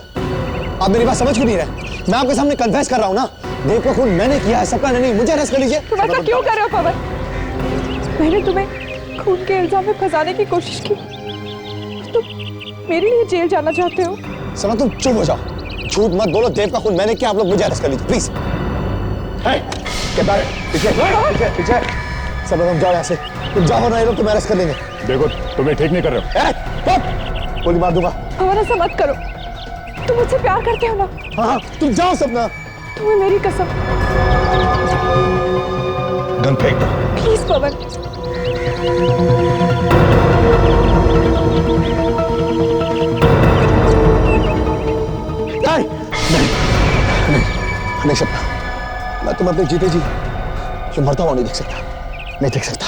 S11: आप मेरी बात समझ क्यों नहीं रहे? मैं आपके सामने कन्फेस कर रहा हूं ना, देव का खून मैंने किया है, सपना ने नहीं। मुझे अरेस्ट कर लीजिए।
S3: तुम ऐसा क्यों कर रहे हो पवन? मैंने तुम्हें खून के इल्जाम में फंसाने की कोशिश की, तुम मेरे लिए जेल जाना चाहते हो?
S11: सपना तुम चुप हो जाओ, झूठ मत बोलो। देव का खून मैंने किया, आप लोग मुझे अरेस्ट कर लीजिए प्लीज। पीछे सपना तुम जाओ यहाँ से, तुम जाओ ना, ये लोग तुम्हें अरेस्ट कर लेंगे।
S8: देखो तुम्हें ठीक नहीं कर रहे हो।
S11: गोली मार दूंगा।
S3: पवन ऐसा मत करो, तुम मुझसे प्यार करते हो ना?
S11: हाँ, तुम जाओ सपना।
S3: तुम्हें मेरी कसम।
S6: गन फेंक दो
S3: प्लीज पवन।
S11: नहीं सपना, मैं तुम अपने जीते जी जो मरता हुआ नहीं देख सकता, नहीं देख सकता।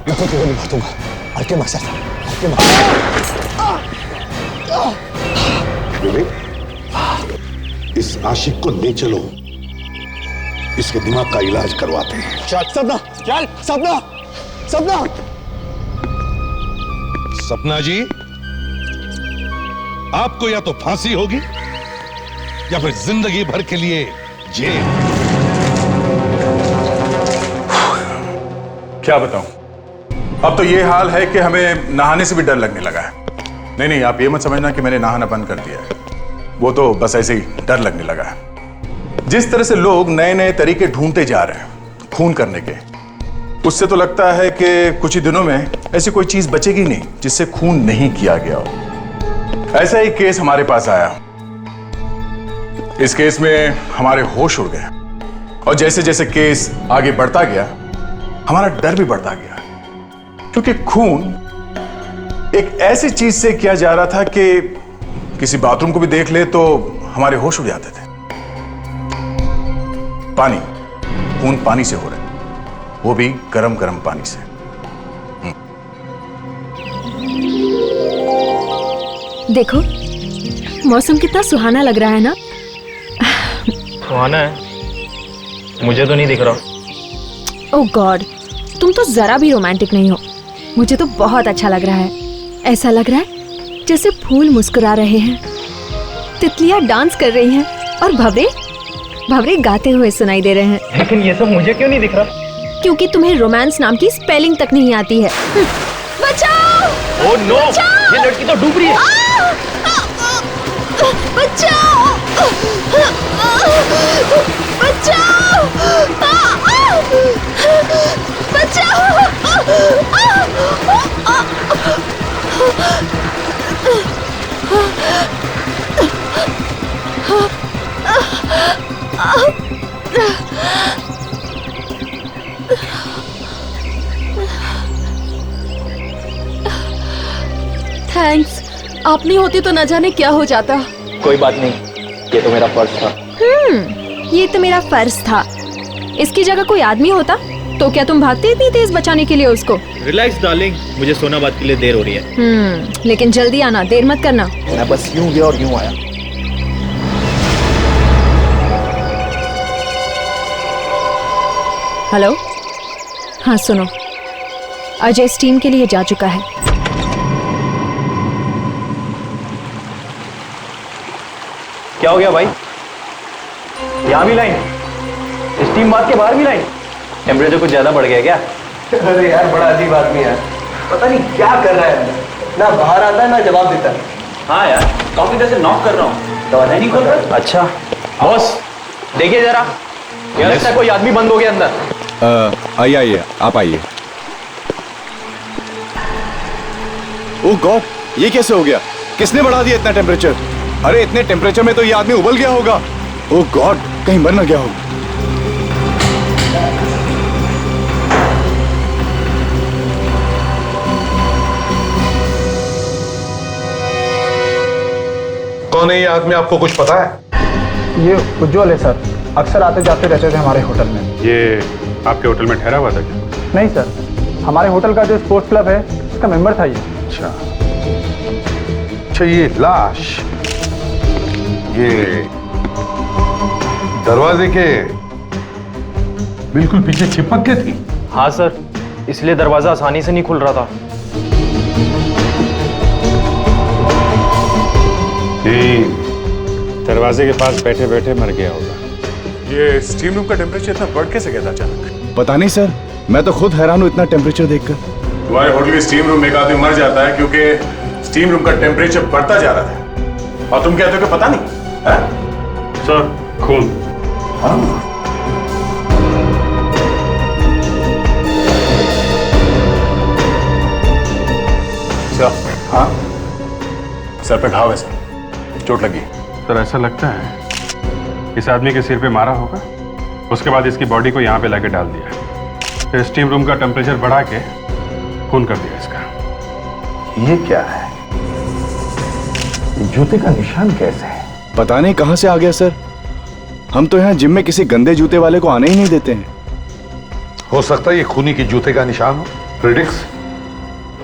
S11: मैं खुद को नहीं मार दूंगा। हल्के मार सकता, हल्के मार।
S6: इस आशिक को ले चलो, इसके दिमाग का इलाज करवाते हैं।
S11: चल सपना, चल सपना, सपना।
S6: सपना जी, आपको या तो फांसी होगी या फिर जिंदगी भर के लिए जेल।
S8: क्या बताऊं, अब तो ये हाल है कि हमें नहाने से भी डर लगने लगा है। नहीं, आप ये मत समझना कि मैंने नहाना बंद कर दिया है, वो तो बस ऐसे ही डर लगने लगा है। जिस तरह से लोग नए नए तरीके ढूंढते जा रहे हैं खून करने के, उससे तो लगता है कि कुछ ही दिनों में ऐसी कोई चीज बचेगी नहीं जिससे खून नहीं किया गया हो। ऐसा ही केस हमारे पास आया। इस केस में हमारे होश उड़ गए, और जैसे जैसे केस आगे बढ़ता गया हमारा डर भी बढ़ता गया, क्योंकि खून एक ऐसी चीज से किया जा रहा था कि किसी बाथरूम को भी देख ले तो हमारे होश उड़ जाते थे। पानी, खून पानी से हो रहा है, वो भी गरम गरम पानी से।
S10: देखो मौसम कितना सुहाना लग रहा है ना?
S13: सुहाना है? मुझे तो नहीं दिख रहा।
S10: ओह गॉड, तुम तो जरा भी रोमांटिक नहीं हो। मुझे तो बहुत अच्छा लग रहा है। ऐसा लग रहा है जैसे फूल मुस्कुरा रहे हैं, तितलियां डांस कर रही हैं और भवरे गाते हुए सुनाई दे रहे हैं।
S13: लेकिन ये सब मुझे क्यों नहीं दिख रहा?
S10: क्योंकि तुम्हें रोमांस नाम की स्पेलिंग तक नहीं आती है। बचाओ!
S13: ओह नो, ये लड़की तो डूब रही है।
S10: बचाओ! बचाओ! बचाओ! आप नहीं होती तो न जाने क्या हो जाता।
S9: कोई बात नहीं, ये तो मेरा फर्ज था।
S10: ये तो मेरा फर्ज था। इसकी जगह कोई आदमी होता तो क्या तुम भागते इतनी तेज बचाने के लिए उसको?
S9: रिलैक्स डार्लिंग, मुझे सोनाबाद के लिए देर हो रही है।
S10: लेकिन जल्दी आना, देर मत करना।
S9: मैं बस यूं गया और यूं आया।
S10: हेलो, हाँ सुनो, अजय स्टीम के लिए जा चुका है।
S9: क्या हो गया भाई? यहाँ भी लाइन, स्टीम बात के बाहर भी लाइन। टेम्परेचर कुछ ज्यादा बढ़ गया क्या?
S7: अरे यार बड़ा अजीब आदमी है, पता नहीं क्या कर रहा है, ना बाहर आता है ना जवाब देता है।
S9: हाँ यार, कंप्यूटर से नॉक कर रहा हूँ, दरवाजा नहीं खोल रहा। अच्छा बॉस, देखिए जरा, क्या लगता है कोई आदमी बंद हो गया अंदर?
S8: आइए आइए, आप आइए। ओह गॉड, ये कैसे हो गया? किसने बढ़ा दिया इतना टेम्परेचर? अरे इतने टेम्परेचर में तो ये आदमी उबल गया होगा। ओह गॉड, कहीं मर ना गया हो।
S6: कौन है ये आदमी, आपको कुछ पता है?
S2: ये उज्जवल है सर, अक्सर आते जाते रहते थे हमारे होटल में।
S1: ये आपके होटल में ठहरा हुआ था क्या?
S2: नहीं सर, हमारे होटल का जो स्पोर्ट्स क्लब है उसका मेंबर था ये।
S6: अच्छा अच्छा, ये लाश ये दरवाजे के बिल्कुल पीछे चिपक के थी।
S9: हाँ सर, इसलिए दरवाजा आसानी से नहीं खुल रहा था।
S1: दरवाजे के पास बैठे बैठे मर गया होगा। ये स्टीम रूम का टेम्परेचर इतना बढ़ कैसे गया था अचानक?
S8: पता नहीं सर, मैं तो खुद हैरान हूँ इतना टेम्परेचर देखकर। तुम्हारे होटल की स्टीम रूम में एक आदमी मर जाता है क्योंकि स्टीम रूम का टेम्परेचर बढ़ता जा रहा था, और तुम कहते हो कि पता नहीं है?
S1: सर, खून।
S8: हाँ, सर पे घाव है सर, चोट लगी।
S1: सर ऐसा लगता है इस आदमी के सिर पे मारा होगा, उसके बाद इसकी बॉडी को यहाँ पे लाके डाल दिया, फिर स्टीम रूम का टेम्परेचर बढ़ा के खून कर दिया इसका।
S6: ये क्या है? जूते का निशान कैसे है?
S8: पता नहीं कहां से आ गया सर। हम तो यहाँ जिम में किसी गंदे जूते वाले को आने ही नहीं देते हैं।
S6: हो सकता है ये खूनी के जूते का निशान हो। क्रिटिक्स,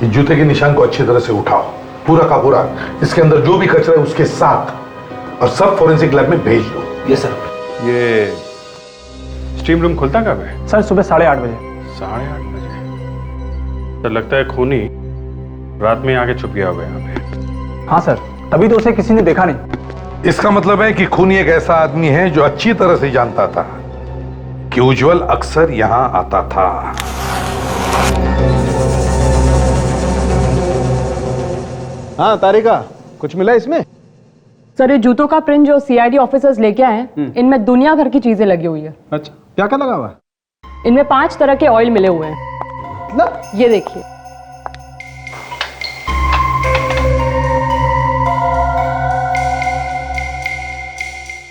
S6: इस जूते के निशान को अच्छी तरह से उठाओ, पूरा का पूरा, इसके अंदर जो भी कचरा है उसके साथ, और सब फोरेंसिक लैब में भेज दो।
S9: Yes sir.
S1: ये स्टीम रूम खुलता कब है?
S2: सर सुबह 8:30 बजे।
S1: 8:30 बजे? सर लगता है खूनी रात में आके छुप गया होगा यहाँ पे।
S2: हाँ सर, तभी तो उसे किसी ने देखा नहीं।
S6: इसका मतलब है कि खूनी एक ऐसा आदमी है जो अच्छी तरह से जानता था कि उज्जवल अक्सर यहां आता था।
S7: हाँ तारिका, कुछ मिला इसमें?
S12: सर, ये जूतों का प्रिंट जो सीआईडी ऑफिसर्स लेके आए हैं, इनमें दुनिया भर की चीजें लगी हुई है।
S2: अच्छा, क्या क्या लगा हुआ?
S12: इनमें 5 तरह के ऑयल मिले हुए हैं। ये देखिए,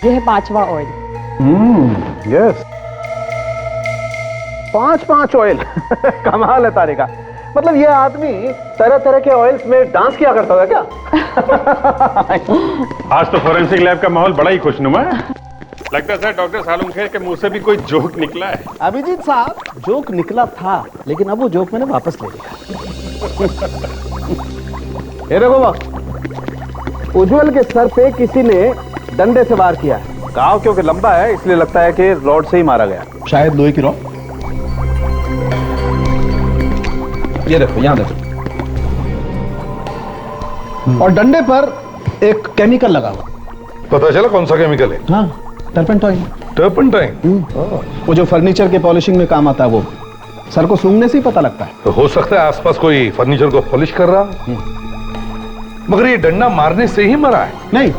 S12: ये है 5वां ऑयल।
S7: Yes, 5 oil. कमाल है तारिका, मतलब ये आदमी तरह तरह के ऑयल्स में डांस किया करता था क्या?
S1: आज तो फोरेंसिक लैब का माहौल बड़ा ही खुशनुमा है। लगता है सर डॉक्टर सालुंखेर के मुंह से भी कोई जोक निकला है।
S7: अभिजीत साहब, जोक निकला था, लेकिन अब वो जोक मैंने वापस ले लिया। ये देखो वक्त, उज्जवल के सर पे किसी ने डंडे से वार किया है। घाव क्योंकि लंबा है इसलिए लगता है कि रॉड से ही मारा गया, शायद लोहे की रॉड। ये देखो, यहां देखो, और डंडे पर एक केमिकल लगा हुआ।
S6: पता चला कौन सा केमिकल है?
S7: हाँ, टर्पेंटाइन।
S6: टर्पेंटाइन?
S7: वो जो फर्नीचर के पॉलिशिंग में काम आता है, वो सर को सूंघने से ही पता लगता है।
S6: तो हो सकता है आसपास कोई फर्नीचर को पॉलिश कर रहा, मगर ये डंडा मारने से ही मरा है।
S7: नहीं,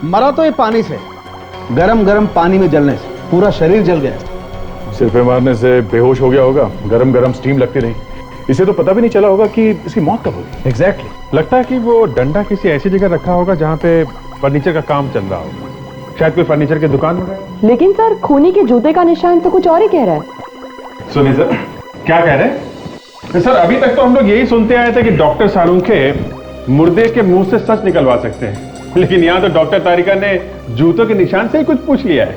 S7: मरा तो ये पानी से, गरम गरम पानी में जलने से पूरा शरीर जल गया।
S8: सिर पे मारने से बेहोश हो गया होगा, गरम गरम स्टीम लगती रही, इसे तो पता भी नहीं चला होगा कि इसकी मौत कब होगी।
S1: एग्जैक्टली। लगता है कि वो डंडा किसी ऐसी जगह रखा होगा जहाँ पे फर्नीचर का काम चल रहा होगा, शायद कोई फर्नीचर की दुकान वगैरह।
S12: लेकिन सर, खूनी के जूते का निशान तो कुछ और ही कह रहा है।
S1: सुनिए सर, क्या कह रहे हैं? सर अभी तक तो हम लोग यही सुनते आए थे कि डॉक्टर सालुंखे मुर्दे के मुंह से सच निकलवा सकते हैं, लेकिन यहाँ तो डॉक्टर तारिका ने जूतों के निशान से ही कुछ पूछ लिया है।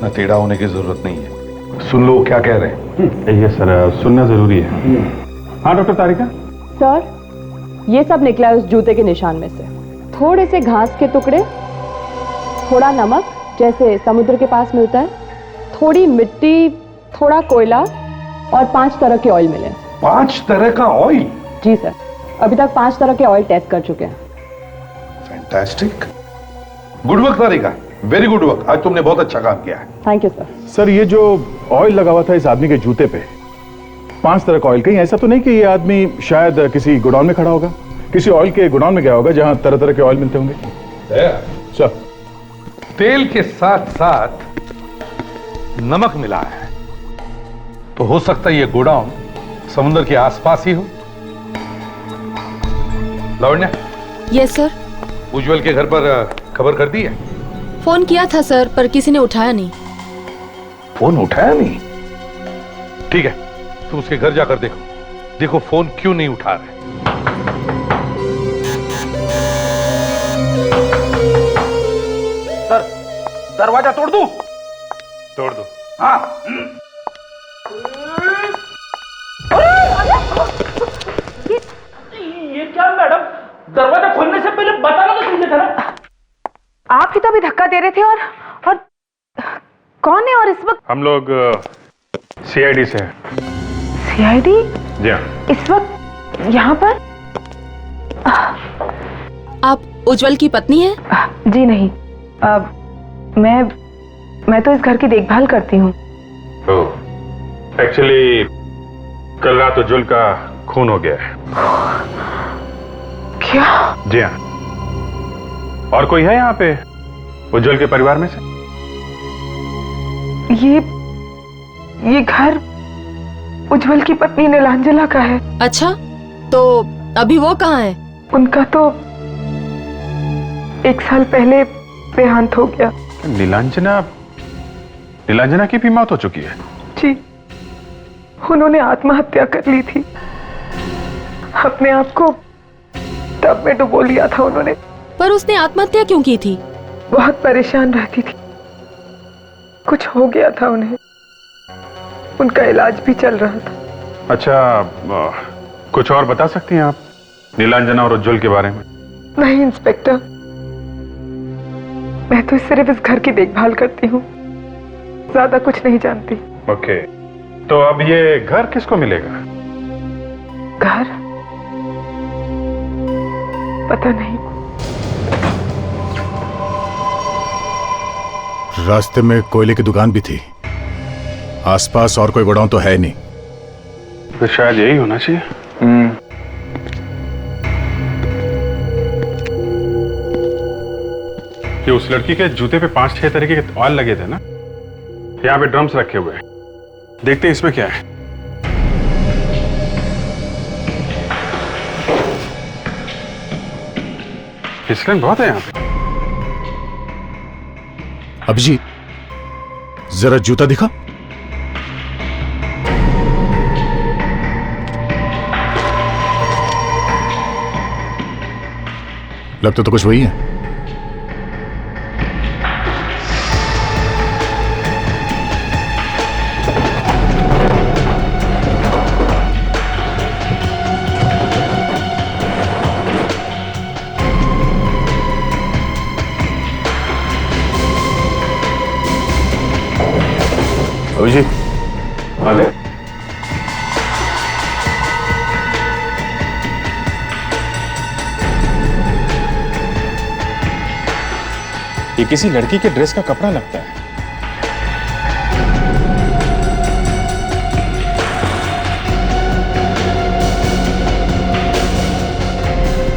S6: न टेढ़ा होने की जरूरत नहीं है। सुन लो क्या कह रहे हैं।
S1: ये सर सुनना जरूरी है। हाँ डॉक्टर तारिका।
S12: सर, ये सब निकला है उस जूते के निशान में से। थोड़े से घास के टुकड़े, थोड़ा नमक जैसे समुद्र के पास मिलता है, थोड़ी मिट्टी, थोड़ा कोयला और 5 तरह के ऑयल मिले।
S6: 5 तरह का ऑयल?
S12: जी सर, अभी तक 5 तरह के ऑयल टेस्ट कर चुके हैं।
S6: फैंटास्टिक, गुड वर्क तारिका, वेरी गुड वर्क। आज तुमने बहुत अच्छा काम किया है।
S12: Thank you sir.
S8: सर ये जो ऑयल लगा हुआ था इस आदमी के जूते पे, 5 तरह का ऑयल, कहीं ऐसा तो नहीं कि ये आदमी शायद किसी गोडाउन में खड़ा होगा, किसी ऑयल के गोडाउन में गया होगा जहां तरह तरह के ऑयल मिलते होंगे?
S6: सर, तेल के साथ साथ नमक मिला है, तो हो सकता है ये गोडाउन समुद्र के आसपास ही हो। लावण्या।
S10: Yes sir.
S6: उज्जवल के घर पर खबर कर दी है?
S10: फोन किया था सर, पर किसी ने उठाया नहीं।
S6: फोन उठाया नहीं? ठीक है, तुम उसके घर जाकर देखो, देखो फोन क्यों नहीं उठा रहे।
S9: सर, दरवाजा तोड़ दूं?
S1: तोड़ दो।
S9: हाँ। ये क्या मैडम, दरवाजा खोलने से पहले बताना तो चाहिए था ना।
S3: आप ही तो अभी धक्का दे रहे थे। और कौन है? और इस वक्त
S1: हम लोग सीआईडी से हैं।
S3: सीआईडी?
S1: जी हाँ।
S3: इस वक्त यहाँ पर?
S10: आप उज्जवल की पत्नी हैं?
S3: जी नहीं, मैं तो इस घर की देखभाल करती हूँ।
S1: एक्चुअली कल रात उज्जवल का खून हो गया है।
S3: क्या?
S1: जी हाँ। और कोई है यहाँ पे उज्जवल के परिवार में से?
S3: ये घर उज्जवल की पत्नी नीलांजना का है।
S10: अच्छा, तो अभी वो कहाँ है?
S3: उनका तो 1 साल पहले देहांत हो गया।
S1: नीलांजना की भी मौत हो चुकी है?
S3: जी, उन्होंने आत्महत्या कर ली थी। अपने आप को टब में डुबो लिया था उन्होंने।
S10: पर उसने आत्महत्या क्यों की थी?
S3: बहुत परेशान रहती थी, कुछ हो गया था उन्हें, उनका इलाज भी चल रहा था।
S1: अच्छा, कुछ और बता सकती हैं आप नीलांजना और उज्जवल के बारे में?
S3: नहीं इंस्पेक्टर, मैं तो सिर्फ इस घर की देखभाल करती हूँ, ज्यादा कुछ नहीं जानती।
S1: ओके, तो अब ये घर किसको मिलेगा?
S3: घर? पता नहीं।
S8: रास्ते में कोयले की दुकान भी थी, आसपास और कोई गोडाउन तो है नहीं।
S1: तो शायद यही होना चाहिए। कि उस लड़की के जूते पे 5-6 तरीके के ऑयल लगे थे ना। यहाँ पे ड्रम्स रखे हुए हैं, देखते हैं इसमें क्या है। फिसलन बहुत है यहाँ पे।
S8: अभिजीत, जरा जूता दिखा। लगता तो कुछ वही है।
S1: अभिजीत, अरे
S2: ये किसी लड़की के ड्रेस का कपड़ा लगता है।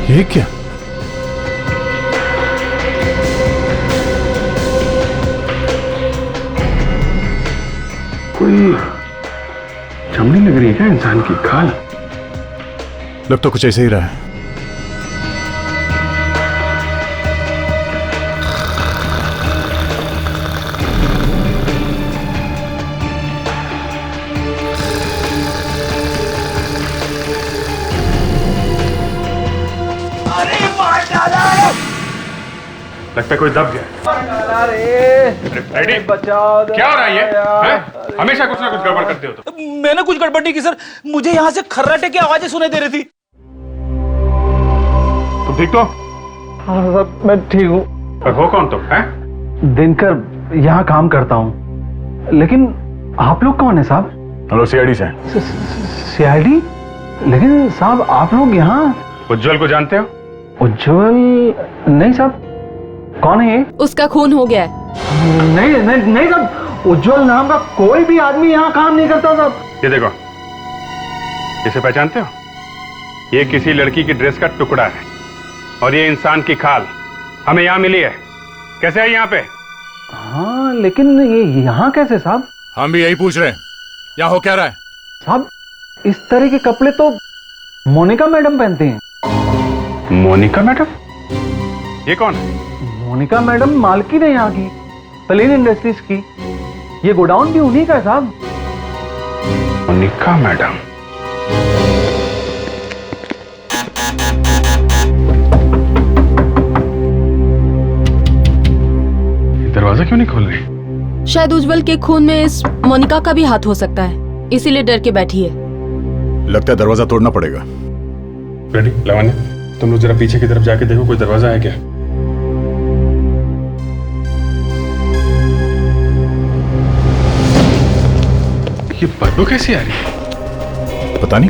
S8: ये क्या?
S1: कोई चमड़ी लग रही है क्या इंसान की? खाल?
S8: लग तो कुछ ऐसे ही रहा है।
S1: लगता है कोई दब गया।
S9: अरे बचाओ,
S1: क्या हो रहा है ये? हैं? हमेशा कुछ ना कुछ गड़बड़ करते हो तो।
S9: मैंने कुछ गड़बड़ नहीं की सर, मुझे यहाँ से खर्राटे की आवाजें सुनाई दे रही थी।
S1: तुम ठीक तो?
S14: हाँ सर, मैं ठीक हूँ।
S1: पर हो कौन तुम? हैं?
S14: दिनकर यहाँ काम करता हूँ, लेकिन आप लोग कौन है साहब?
S8: हम लोग सीआईडी से हैं।
S14: सीआईडी? लेकिन साहब आप लोग यहाँ?
S1: उज्जवल को जानते हो?
S14: उज्जवल? नहीं साहब। कौन है ये?
S10: उसका खून हो गया है।
S14: नहीं नहीं नहीं साहब, उज्जवल नाम का कोई भी आदमी यहाँ काम नहीं करता साहब।
S1: ये देखो, इसे पहचानते हो? ये किसी लड़की की ड्रेस का टुकड़ा है और ये इंसान की खाल हमें यहाँ मिली है। कैसे है यहाँ पे?
S14: हाँ, लेकिन ये यहाँ कैसे साहब?
S8: हम भी यही पूछ रहे हैं, यहाँ हो क्या रहा है?
S14: साहब, इस तरह के कपड़े तो मोनिका मैडम पहनते हैं।
S1: मोनिका मैडम? ये कौन है?
S14: मोनिका मैडम मालकिन है यहाँ की, प्लेन इंडस्ट्रीज की। ये गोडाउन भी उन्हीं का है साहब।
S1: मोनिका मैडम? दरवाजा क्यों नहीं खोल रही?
S10: शायद उज्जवल के खून में इस मोनिका का भी हाथ हो सकता है, इसीलिए डर के बैठी है।
S8: लगता है दरवाजा तोड़ना पड़ेगा।
S1: रेडी? लावण्य, तुम लोग जरा पीछे की तरफ जाके देखो, कोई दरवाजा है क्या? ये बदबू कैसी आ रही है?
S8: पता नहीं,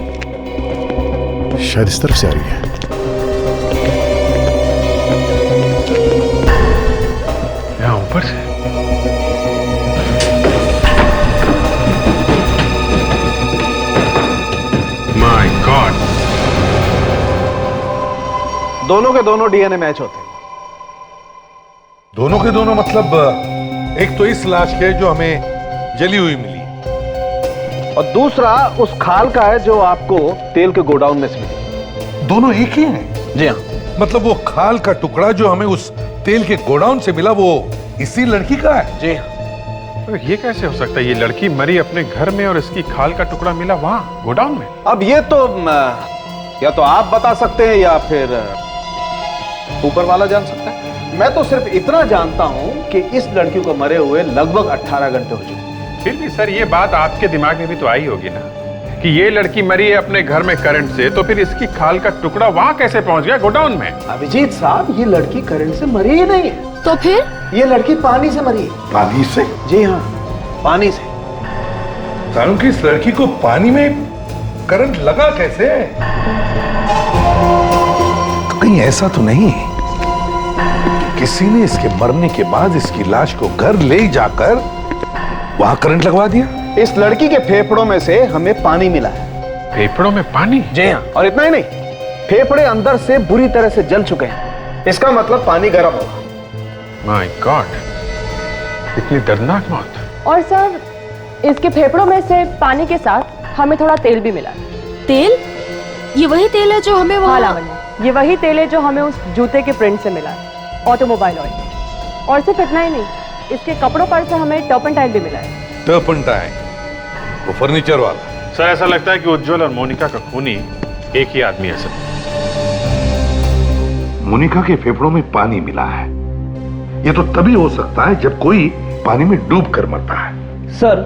S8: शायद इस तरफ से आ रही है।
S1: यहाँ ऊपर से? My God!
S7: दोनों के दोनों डीएनए मैच होते हैं।
S6: दोनों के दोनों मतलब एक तो इस लाश के जो हमें जली हुई मिली,
S7: और दूसरा उस खाल का है जो आपको तेल के गोडाउन में से मिली।
S6: दोनों एक ही हैं?
S7: जी हाँ।
S6: मतलब वो खाल का टुकड़ा जो हमें उस तेल के गोडाउन से मिला वो इसी लड़की का है?
S7: जी हाँ।
S1: ये कैसे हो सकता है? ये लड़की मरी अपने घर में और इसकी खाल का टुकड़ा मिला वहां गोडाउन में।
S7: अब ये तो या तो आप बता सकते हैं या फिर ऊपर वाला जान सकता है। मैं तो सिर्फ इतना जानता हूं कि इस लड़की को मरे हुए लगभग 18 घंटे हो चुके।
S1: फिर भी सर, ये बात आपके दिमाग में भी तो आई होगी ना कि ये लड़की मरी है अपने घर में करंट से, तो फिर इसकी खाल का टुकड़ा वहां कैसे पहुंच गया गोडाउन में?
S7: अभिजीत साहब, ये लड़की करंट से मरी ही नहीं है।
S10: तो फिर?
S7: ये लड़की पानी से मरी है।
S6: पानी से?
S7: जी हाँ, पानी से।
S6: कारण कि इस लड़की को पानी में करंट लगा कैसे? तो कहीं ऐसा तो नहीं किसी ने इसके मरने के बाद इसकी लाश को घर ले जाकर वहां करंट लगवा दिया?
S7: इस लड़की के फेफड़ों में से हमें पानी मिला है।
S1: फेफड़ों में पानी?
S7: जी हाँ, और इतना ही नहीं, फेफड़े अंदर से बुरी तरह से जल चुके हैं। इसका मतलब पानी गर्म होगा।
S1: माय गॉड, इतनी दर्दनाक मौत।
S12: और सर, इसके फेफड़ों में से पानी के साथ हमें थोड़ा तेल भी मिला है।
S10: तेल? ये वही तेल है जो हमें
S12: हाँ लावण्य, ये वही तेल है जो हमें उस जूते के प्रिंट से मिला है, ऑटोमोबाइल ऑयल। और सिर्फ इतना ही नहीं, इसके कपड़ों पर से हमें टर्पेंटाइन भी मिला है।
S6: टर्पेंटाइन? वो फर्नीचर वाला?
S1: सर, ऐसा लगता है कि उज्जवल और मोनिका का खूनी एक ही आदमी है सर।
S6: मोनिका के फेफड़ों में पानी मिला है, ये तो तभी हो सकता है जब कोई पानी में डूब कर मरता है।
S9: सर,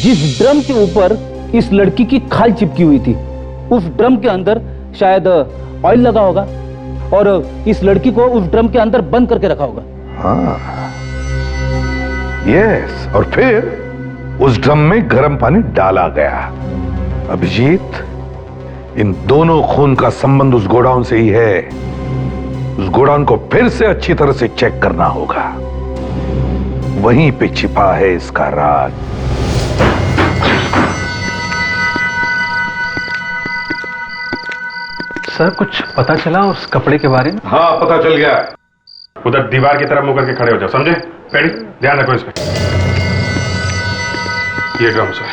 S9: जिस ड्रम के ऊपर इस लड़की की खाल चिपकी हुई थी, उस ड्रम के अंदर शायद ऑयल लगा होगा और इस लड़की को उस ड्रम के अंदर बंद करके रखा होगा।
S6: हाँ, यस, और फिर उस ड्रम में गर्म पानी डाला गया। अभिजीत, इन दोनों खून का संबंध उस गोडाउन से ही है। उस गोडाउन को फिर से अच्छी तरह से चेक करना होगा, वहीं पे छिपा है इसका राज।
S14: सर, कुछ पता चला उस कपड़े के बारे में?
S6: हाँ, पता चल गया।
S1: उधर दीवार की तरफ मुंह करके खड़े हो जाओ, समझे? पेड़ी, ध्यान रखो इस पे। ये ड्रम सर,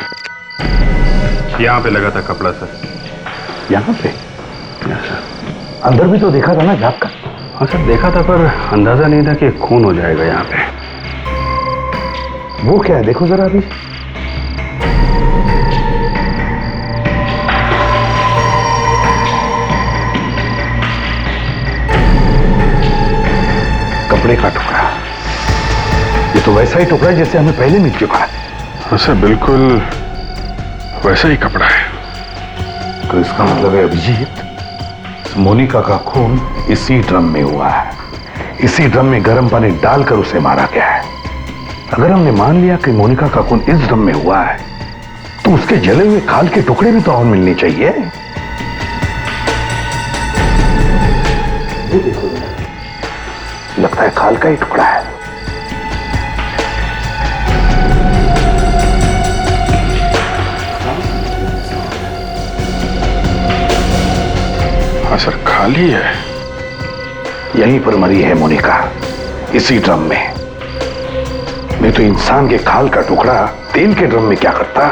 S1: यहाँ पे लगा था कपड़ा सर।
S14: यहाँ पे? अंदर भी तो देखा था ना झाँक?
S1: हाँ सर, देखा था, पर अंदाजा नहीं था कि खून हो जाएगा यहाँ पे।
S6: वो क्या है, देखो जरा अभी। कपड़े का टुकड़ा। ये तो वैसा ही टुकड़ा है जैसे हमें पहले मिल चुका है।
S1: हाँ सर, बिल्कुल वैसा ही कपड़ा है।
S6: तो इसका मतलब है अभिजीत, मोनिका का खून इसी ड्रम में हुआ है। इसी ड्रम में गर्म पानी डालकर उसे मारा गया है। अगर हमने मान लिया कि मोनिका का खून इस ड्रम में हुआ है, तो उसके जले हुए खाल के टुकड़े भी तो और मिलने चाहिए। ये देखो, लगता है खाल का ही टुकड़ा है।
S1: हाँ सर, खाली है।
S6: यहीं पर मरी है मोनिका, इसी ड्रम में। नहीं तो इंसान के खाल का टुकड़ा तेल के ड्रम में क्या करता?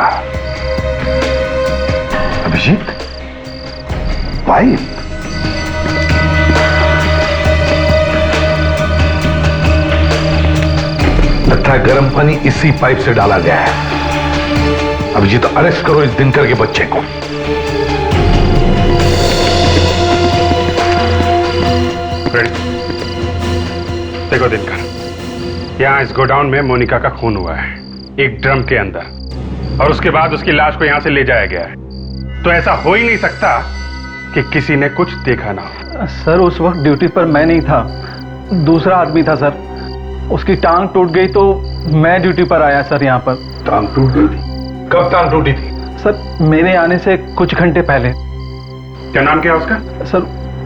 S6: अभिजीत, पाइप। लगता है गर्म पानी इसी पाइप से डाला गया है। अभिजीत, अरेस्ट करो इस दिनकर के बच्चे को।
S1: देखो दिनकर, यहाँ इस गोडाउन में मोनिका का खून हुआ है, एक ड्रम के अंदर, और उसके बाद उसकी लाश को यहाँ से ले जाया गया है। तो ऐसा हो ही नहीं सकता कि किसी ने कुछ देखा ना हो।
S14: सर, उस वक्त ड्यूटी पर मैं नहीं था, दूसरा आदमी था सर। उसकी टांग टूट गई तो मैं ड्यूटी पर आया सर यहाँ पर।
S6: टांग टूट गई थी? कब टांग टूटी थी?
S14: सर, मेरे आने से कुछ घंटे पहले।
S1: क्या नाम क्या है उसका?
S14: सर,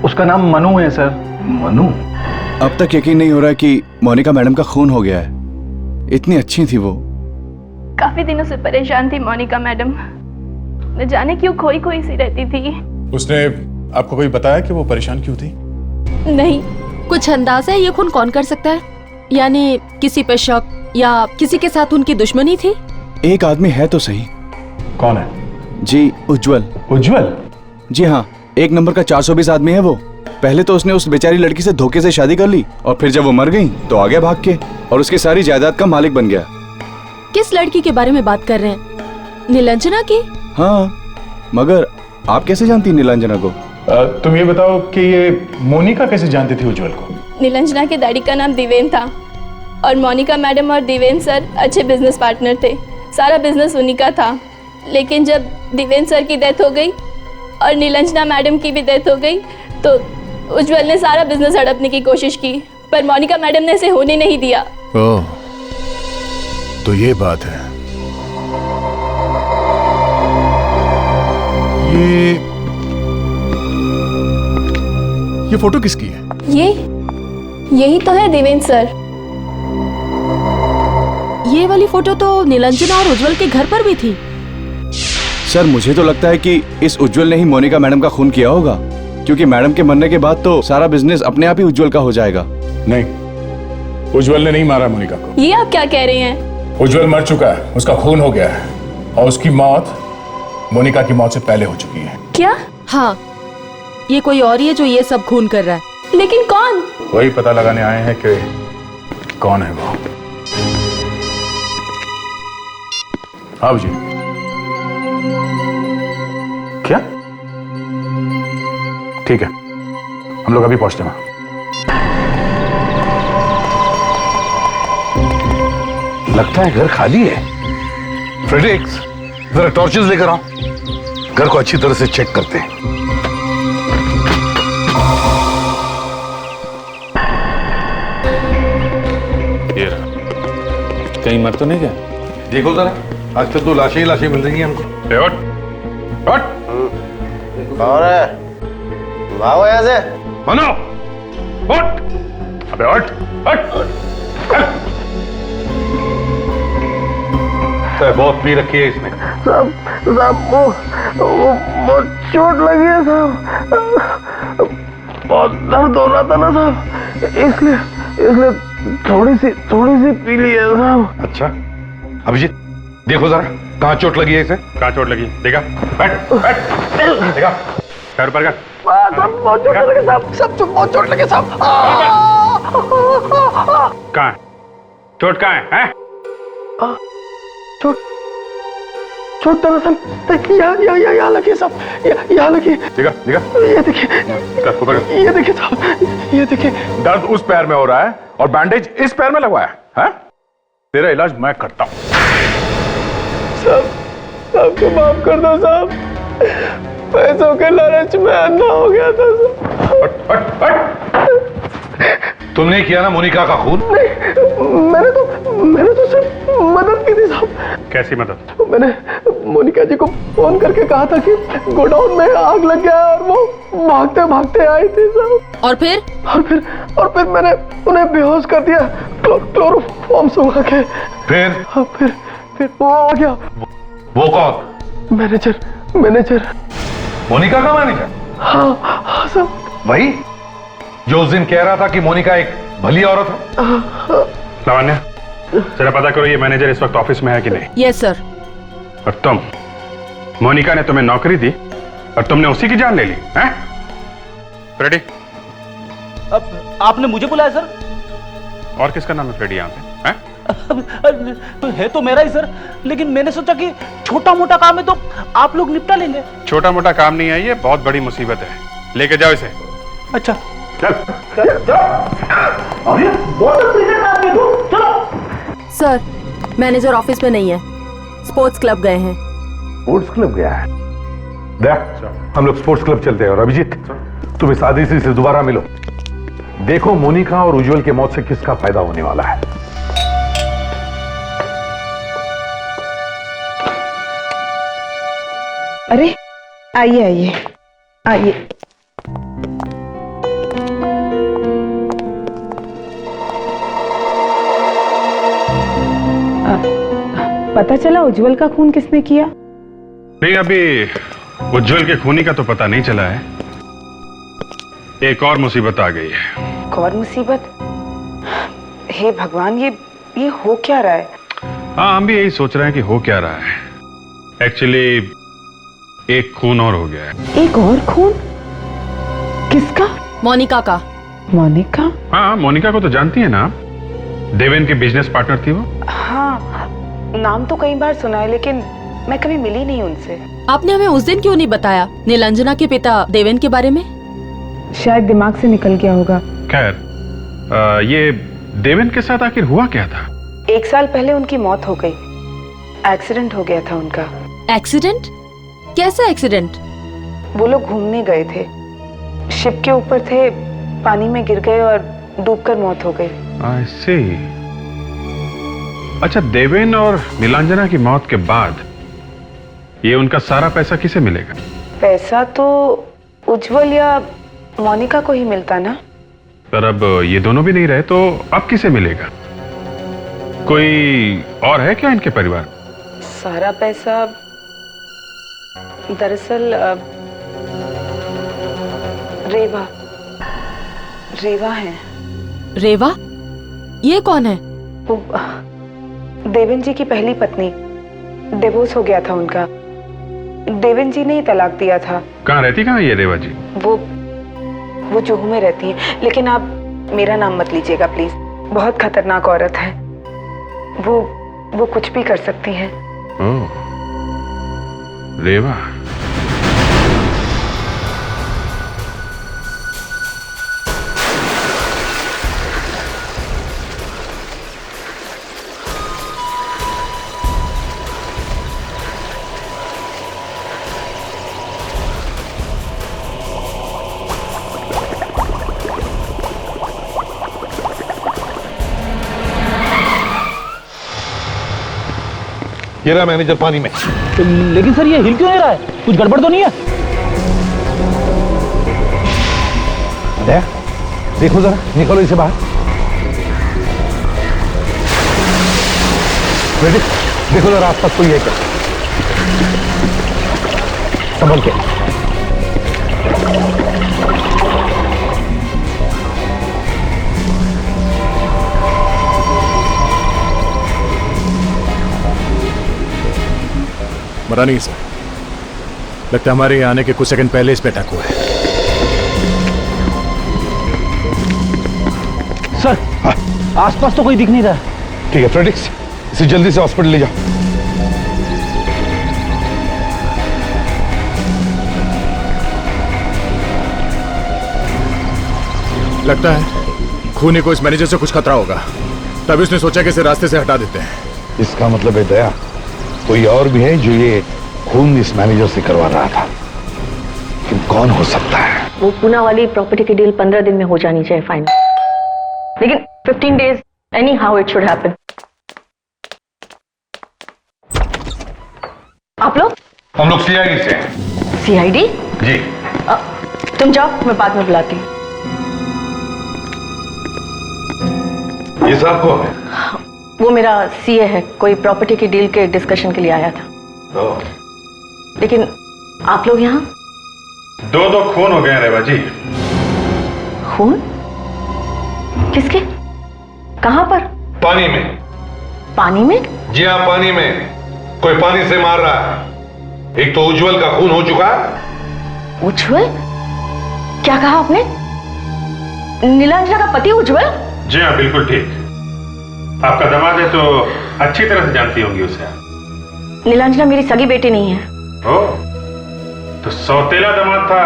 S14: उसका नाम मनु है सर।
S6: मनु?
S15: अब तक यकीन नहीं हो रहा कि मोनिका मैडम का खून हो गया है। इतनी अच्छी थी वो।
S16: काफी दिनों से परेशान थी मोनिका मैडम, न जाने क्यों खोई खोई सी रहती थी।
S8: उसने आपको कोई बताया कि वो परेशान क्यों थी?
S10: नहीं। कुछ अंदाजा है ये खून कौन कर सकता है? यानी किसी पे शक या किसी के साथ उनकी दुश्मनी थी?
S15: एक आदमी है तो सही।
S8: कौन है?
S15: जी, उज्जवल।
S8: उज्जवल?
S15: जी हाँ, 1 नंबर का 420 आदमी है वो। पहले तो उसने उस बेचारी लड़की से धोखे से शादी कर ली, और फिर जब वो मर गई तो आ गया भाग के, और उसकी सारी जायदाद का मालिक बन गया।
S10: किस लड़की के बारे में बात कर रहे हैं? नीलांजना की?
S15: हाँ, मगर आप कैसे जानती नीलांजना को?
S8: तुम ये बताओ कि ये मोनिका कैसे जानती थी उज्जवल को?
S16: नीलांजना के डैडी का नाम दिवेन था, और मोनिका मैडम और दिवेन सर अच्छे बिजनेस पार्टनर थे। सारा बिजनेस उन्हीं का था। लेकिन जब दिवेन सर की डेथ हो गई और नीलांजना मैडम की भी डेथ हो गई, तो उज्जवल ने सारा बिजनेस हड़पने की कोशिश की, पर मोनिका मैडम ने इसे होने नहीं दिया।
S8: ओह, तो ये बात है। ये फोटो किसकी है?
S16: यही तो है दिवेन सर।
S10: ये वाली फोटो तो नीलांजना और उज्जवल के घर पर भी थी।
S15: सर, मुझे तो लगता है कि इस उज्जवल ने ही मोनिका मैडम का खून किया होगा, क्योंकि मैडम के मरने के बाद तो सारा बिजनेस अपने आप ही उज्जवल का हो जाएगा।
S8: नहीं, उज्जवल ने नहीं मारा मोनिका को।
S16: ये आप क्या कह रहे हैं?
S8: उज्जवल मर चुका है, उसका खून हो गया है, और उसकी मौत मोनिका की मौत से पहले हो चुकी है।
S16: क्या?
S10: हाँ, ये कोई और ही है जो ये सब खून कर रहा है।
S16: लेकिन कौन?
S8: वही पता लगाने आए हैं कि कौन है वो। हाँ जी। क्या? ठीक है, हम लोग अभी पहुंचते हैं।
S6: लगता है घर खाली है। फ्रेडरिक्स, जरा टॉर्चेस लेकर आओ, घर को अच्छी तरह से चेक करते हैं।
S1: कहीं मर तो नहीं गया?
S6: देखो जरा, आज तक तो लाशें ही लाशें मिल रही हैं हमको।
S7: कौन है? भागो यहाँ से।
S1: मनो, उठ! अबे उठ!
S6: बहुत पी रखी है इसने।
S11: साहब वो चोट लगी है साहब, बहुत दर्द हो रहा था ना साहब, इसलिए थोड़ी सी पी ली है साहब।
S6: अच्छा, अभिजीत देखो जरा, कहाँ चोट लगी है इसे?
S1: कहाँ चोट लगी? देखा? बैठ देखा? पैर पर
S11: बहुत चोट लगे साहब, बहुत चोट लगे साहब।
S1: कहाँ है? चोट कहाँ है?
S11: चोट दरअसल यहाँ लगी साहब, यहाँ लगी।
S8: दिखा दिखा,
S11: ये देखिए, ये देखिए साहब, ये देखिए।
S8: दर्द उस पैर में हो रहा है और बैंडेज इस पैर में लगवाया है? तेरा इलाज मैं करता हूं।
S11: साहब आपको माफ कर दो साहब, पैसों के लालच में अंधा हो गया था साहब।
S8: तुमने किया ना मोनिका का खून?
S11: नहीं, मैंने तो सिर्फ मदद की थी साहब।
S1: कैसी मदद?
S11: मैंने मोनिका जी को फोन करके कहा था कि गोडाउन में आग लग गया और वो भागते भागते आई थी साहब।
S17: और फिर
S11: मैंने उन्हें बेहोश कर दिया क्लोरोफॉर्म सुखा के। फिर वो आ गया।
S8: वो कौन?
S11: मैनेजर।
S8: मोनिका का मैनेजर?
S11: हाँ साहब।
S8: वही जो उस दिन कह रहा था कि मोनिका एक भली औरत है।
S1: लावण्या, जरा पता करो ये मैनेजर इस वक्त ऑफिस में है कि नहीं।
S17: Yes sir.
S1: और तुम, मोनिका ने तुम्हें नौकरी दी और तुमने उसी की जान ले ली हैं? फ्रेडी?
S9: अब आपने मुझे बुलाया सर?
S1: और किसका नाम है फ्रेडी यहाँ पे?
S9: है तो मेरा ही सर, लेकिन मैंने सोचा कि छोटा मोटा काम है तो आप लोग निपटा लेंगे।
S1: छोटा मोटा काम नहीं है ये, बहुत बड़ी मुसीबत है। लेके जाओ इसे।
S9: अच्छा
S1: चल।
S17: सर, मैनेजर ऑफिस में नहीं है, स्पोर्ट्स क्लब गए हैं।
S8: स्पोर्ट्स क्लब गया है? देख, हम लोग स्पोर्ट्स क्लब चलते हैं। और अभिजीत, तुम इस आदित्य से दोबारा मिलो। देखो मोनिका और उज्जवल के मौत से किसका फायदा होने वाला है।
S3: अरे आइए आइए आइए। पता चला उज्जवल का खून किसने किया?
S1: नहीं, अभी उज्जवल के खूनी का तो पता नहीं चला है। एक और मुसीबत आ गई है।
S3: एक और मुसीबत? हे भगवान, ये हो क्या रहा है?
S1: हाँ, हम भी यही सोच रहे हैं कि हो क्या रहा है। एक्चुअली एक खून और हो गया है।
S3: एक और खून? किसका?
S17: मोनिका का।
S3: मोनिका?
S1: हाँ, मोनिका को तो जानती है ना, देवेन की बिजनेस पार्टनर थी वो।
S3: हाँ, नाम तो कई बार सुना है, लेकिन मैं कभी मिली नहीं उनसे।
S17: आपने हमें उस दिन क्यों नहीं बताया नीलांजना के पिता देवेन के बारे में?
S3: शायद दिमाग से निकल गया होगा।
S1: खैर, ये देवेन के साथ आखिर हुआ क्या था?
S3: 1 साल पहले उनकी मौत हो गई। एक्सीडेंट हो गया था उनका।
S17: एक्सीडेंट? कैसा एक्सीडेंट?
S3: वो लोग घूमने गए थे, शिप के ऊपर थे, पानी में गिर गए और डूबकर मौत हो गई।
S1: I see। अच्छा, देवेन और नीलांजना की मौत के बाद ये उनका सारा पैसा किसे मिलेगा?
S3: पैसा तो उज्जवल या मोनिका को ही मिलता ना।
S1: पर अब ये दोनों भी नहीं रहे तो अब किसे मिलेगा? कोई और है क्या इनके परिवार?
S3: सारा पैसा दरअसल रेवा है।
S17: रेवा? ये कौन है?
S3: वो देवेन जी की पहली पत्नी। डिवोर्स हो गया था उनका। देवेन जी ने ही तलाक दिया था।
S1: कहाँ रहती कहाँ ये रेवा जी?
S3: वो जुहू में रहती है, लेकिन आप मेरा नाम मत लीजिएगा प्लीज। बहुत खतरनाक औरत है वो कुछ भी कर सकती है।
S1: ओह, रेवा।
S6: ये रहा मैनेजर पानी में।
S9: लेकिन सर ये हिल क्यों नहीं रहा है? कुछ गड़बड़ तो नहीं है?
S6: देखो जरा, निकलो इसे बाहर। देखो जरा आसपास कोई है क्या? संभल के।
S2: मरा नहीं सर, लगता है हमारे यहाँ आने के कुछ सेकंड पहले इस पे अटैक हुआ है।
S9: सर, आसपास तो कोई दिख नहीं रहा है।
S6: ठीक है फ्रेडिक्स, इसे जल्दी से हॉस्पिटल ले जाओ।
S8: लगता है खूनी को इस मैनेजर से कुछ खतरा होगा, तभी उसने सोचा कि इसे रास्ते से हटा देते हैं।
S6: इसका मतलब है दया कोई और भी है जो ये खून इस मैनेजर से करवा रहा था। लेकिन कौन हो सकता है?
S17: वो पूना वाली प्रॉपर्टी की डील 15 दिन में हो जानी चाहिए फाइनल, लेकिन 15 days any how it should happen. आप लोग?
S6: हम लोग सीआईडी से हैं।
S17: सीआईडी?
S6: जी।
S17: तुम जाओ, मैं बाद में बुलाती हूँ।
S6: ये साहब कौन है?
S17: वो मेरा सीए है, कोई प्रॉपर्टी की डील के डिस्कशन के लिए आया था। लेकिन आप लोग यहाँ?
S1: दो खून हो गए हैं रेवा जी।
S17: खून? किसके? कहाँ पर?
S6: पानी में।
S17: पानी में?
S6: जी हाँ, पानी में। कोई पानी से मार रहा है। एक तो उज्जवल का खून हो चुका है।
S17: उज्जवल? क्या कहा आपने? नीलांजना का पति उज्जवल?
S1: जी हाँ, बिल्कुल ठीक। आपका दामाद है तो अच्छी तरह से जानती होंगी उसे।
S17: नीलांजना मेरी सगी बेटी नहीं है।
S1: ओह, तो सौतेला दामाद था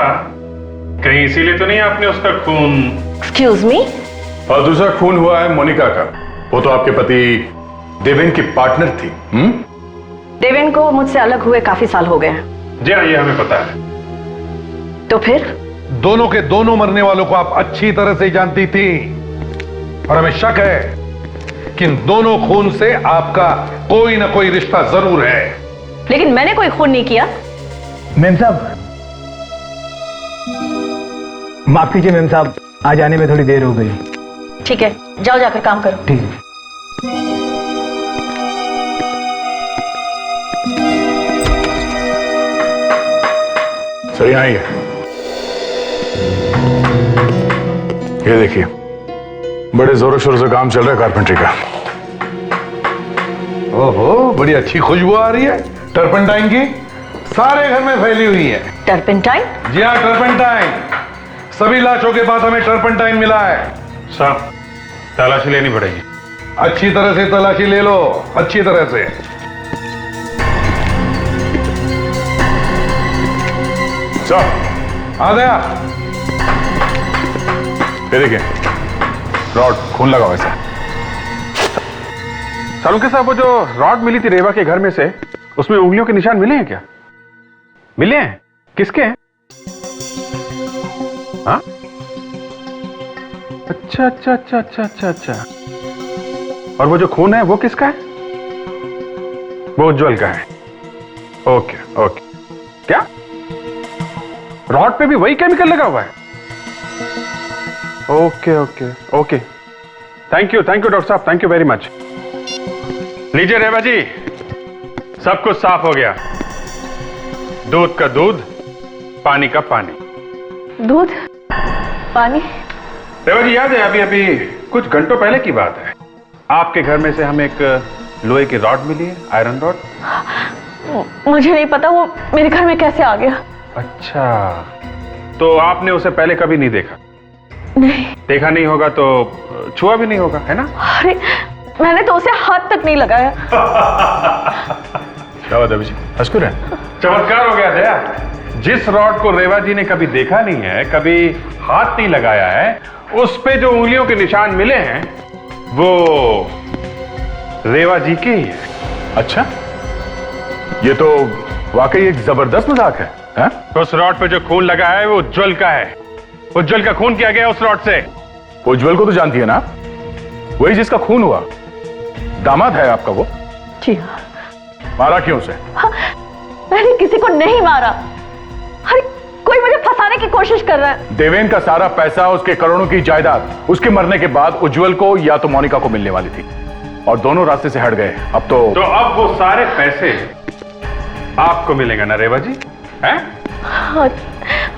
S1: कहीं, इसीलिए तो नहीं आपने उसका खून?
S17: Excuse me?
S8: और दूसरा खून हुआ है मोनिका का। वो तो आपके पति देवेन की पार्टनर थी।
S17: देवेन को मुझसे अलग हुए काफी साल हो गए हैं।
S1: जी हाँ, ये हमें पता है।
S17: तो फिर?
S6: दोनों के दोनों मरने वालों को आप अच्छी तरह से जानती थी और हमें शक है कि इन दोनों खून से आपका कोई ना कोई रिश्ता जरूर है।
S17: लेकिन मैंने कोई खून नहीं किया।
S13: मेम साहब, माफ कीजिए मेम साहब, आ जाने में थोड़ी देर हो गई।
S17: ठीक है, जाओ जाकर काम करो।
S13: ठीक है।
S8: सर यहाँ ही है। ये देखिए, बड़े जोरों शोरों से काम चल रहा है कारपेंट्री का।
S6: ओहो, बड़ी अच्छी खुशबू आ रही है टर्पेंटाइन की। सारे घर में फैली हुई है।
S17: टर्पेंटाइन?
S6: जी हाँ, टर्पेंटाइन। सभी लाशों के बाद हमें टर्पेंटाइन मिला है।
S1: साहब, तलाशी लेनी पड़ेगी।
S6: अच्छी तरह से तलाशी ले लो, अच्छी तरह से।
S8: साहब,
S6: आ गया।
S8: ये देखिए, रॉड खून लगा हुआ है।
S1: सालुंके साहब, वो जो रॉड मिली थी रेवा के घर में से, उसमें उंगलियों के निशान मिले हैं क्या? मिले हैं? किसके हैं? हाँ? अच्छा अच्छा अच्छा अच्छा अच्छा अच्छा। और वो जो खून है वो किसका है? वो उज्जवल का है। Okay okay. क्या रॉड पे भी वही केमिकल लगा हुआ है? Okay okay okay. Thank you doctor साहब, थैंक यू वेरी मच। लीजिए रेवा जी, सब कुछ साफ हो गया। दूध का दूध, पानी का पानी।
S17: दूध पानी?
S1: रेवा जी, याद है अभी अभी कुछ घंटों पहले की बात है, आपके घर में से हमें एक लोहे की रॉड मिली है, आयरन रॉड।
S17: मुझे नहीं पता वो मेरे घर में कैसे आ गया।
S1: अच्छा, तो आपने उसे पहले कभी नहीं देखा?
S17: नहीं।
S1: देखा नहीं होगा तो छुआ भी नहीं होगा, है ना?
S17: अरे मैंने तो उसे हाथ तक नहीं लगाया।
S8: क्या बात है अभी जी, हंसकुर है?
S1: चमत्कार हो गया दया। जिस रॉड को रेवा जी ने कभी देखा नहीं है, कभी हाथ नहीं लगाया है, उस पे जो उंगलियों के निशान मिले हैं वो रेवा जी के ही है।
S8: अच्छा, ये तो वाकई एक जबरदस्त मजाक है, है?
S1: उस रॉड पे जो खून लगा है वो उज्जवल का है। उज्जवल का खून किया गया उस रॉड से।
S8: उज्जवल को तो जानती है ना, वही जिसका खून हुआ। दामाद है आपका वो?
S17: जी हाँ।
S8: मारा क्यों उसे?
S17: मैंने किसी को नहीं मारा। अरे कोई मुझे फंसाने की कोशिश कर रहा है।
S8: देवेन का सारा पैसा, उसके करोड़ों की जायदाद उसके मरने के बाद उज्जवल को या तो मोनिका को मिलने वाली थी, और दोनों रास्ते से हट गए। अब तो
S1: अब वो सारे पैसे आपको मिलेगा ना रेवा जी, हैं?
S17: हाँ,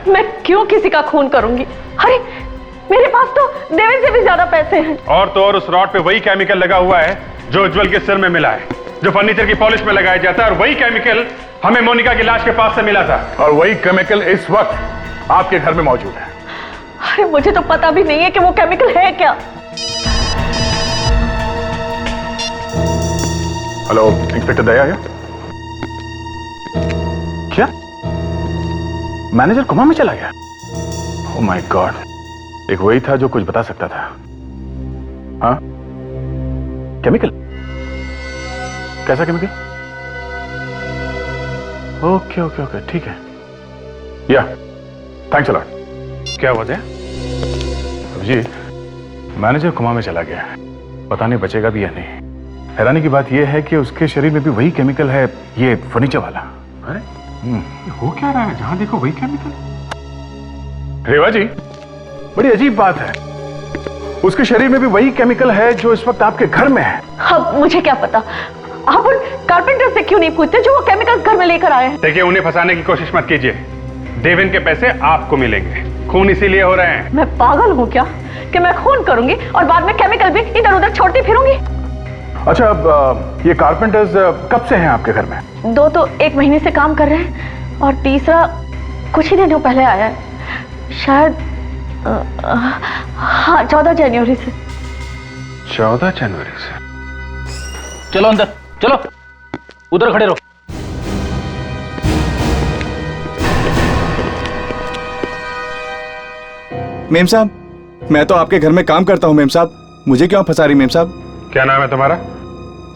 S17: मैं क्यों किसी का खून करूंगी? अरे मेरे पास तो देवेन से भी ज्यादा पैसे हैं।
S1: और तो और उस रॉड पे वही केमिकल लगा हुआ है जो उज्जवल के सिर में मिला है, जो फर्नीचर की पॉलिश में लगाया जाता है, और वही केमिकल हमें मोनिका की लाश के पास से मिला था।
S8: और वही केमिकल इस वक्त आपके घर में मौजूद है।
S17: अरे मुझे तो पता भी नहीं है कि वो केमिकल है क्या।
S8: हेलो, इंस्पेक्टर दया आया? क्या मैनेजर कोमा में चला गया? ओह माय गॉड, एक वही था जो कुछ बता सकता था। हाँ, केमिकल? कैसा केमिकल? ओके ओके ओके, ठीक है। या थैंक्स अ लॉट। क्या हुआ था जी? मैनेजर कोमा में चला गया है, पता नहीं बचेगा भी या नहीं। हैरानी की बात यह है कि उसके शरीर में भी वही केमिकल है, ये फर्नीचर वाला। अरे हो क्या रहा है? जहां देखो वही केमिकल। रेवा जी, बड़ी अजीब बात है, उसके शरीर में भी वही केमिकल है जो इस वक्त आपके घर में है।
S17: अब मुझे क्या पता, आप उन कारपेंटर से क्यों नहीं पूछते जो वो केमिकल्स घर में लेकर आए हैं?
S1: देखिए, उन्हें फंसाने की कोशिश मत कीजिए। देवेन के पैसे आपको मिलेंगे, खून इसीलिए हो रहे हैं।
S17: मैं पागल हूँ क्या कि मैं खून करूंगी और बाद में केमिकल भी इधर उधर छोड़ती फिरूंगी?
S8: अच्छा, अब ये कारपेंटर्स कब से हैं आपके घर में?
S17: 2 तो 1 महीने से काम कर रहे हैं और तीसरा कुछ ही दिनों पहले आया है, शायद हाँ 14 जनवरी से।
S1: 14 जनवरी से?
S9: चलो अंदर, चलो उधर खड़े रहो।
S15: मेम साहब, मैं तो आपके घर में काम करता हूँ मेम साहब, मुझे क्यों फंसा रही मेम साहब?
S1: क्या नाम है तुम्हारा?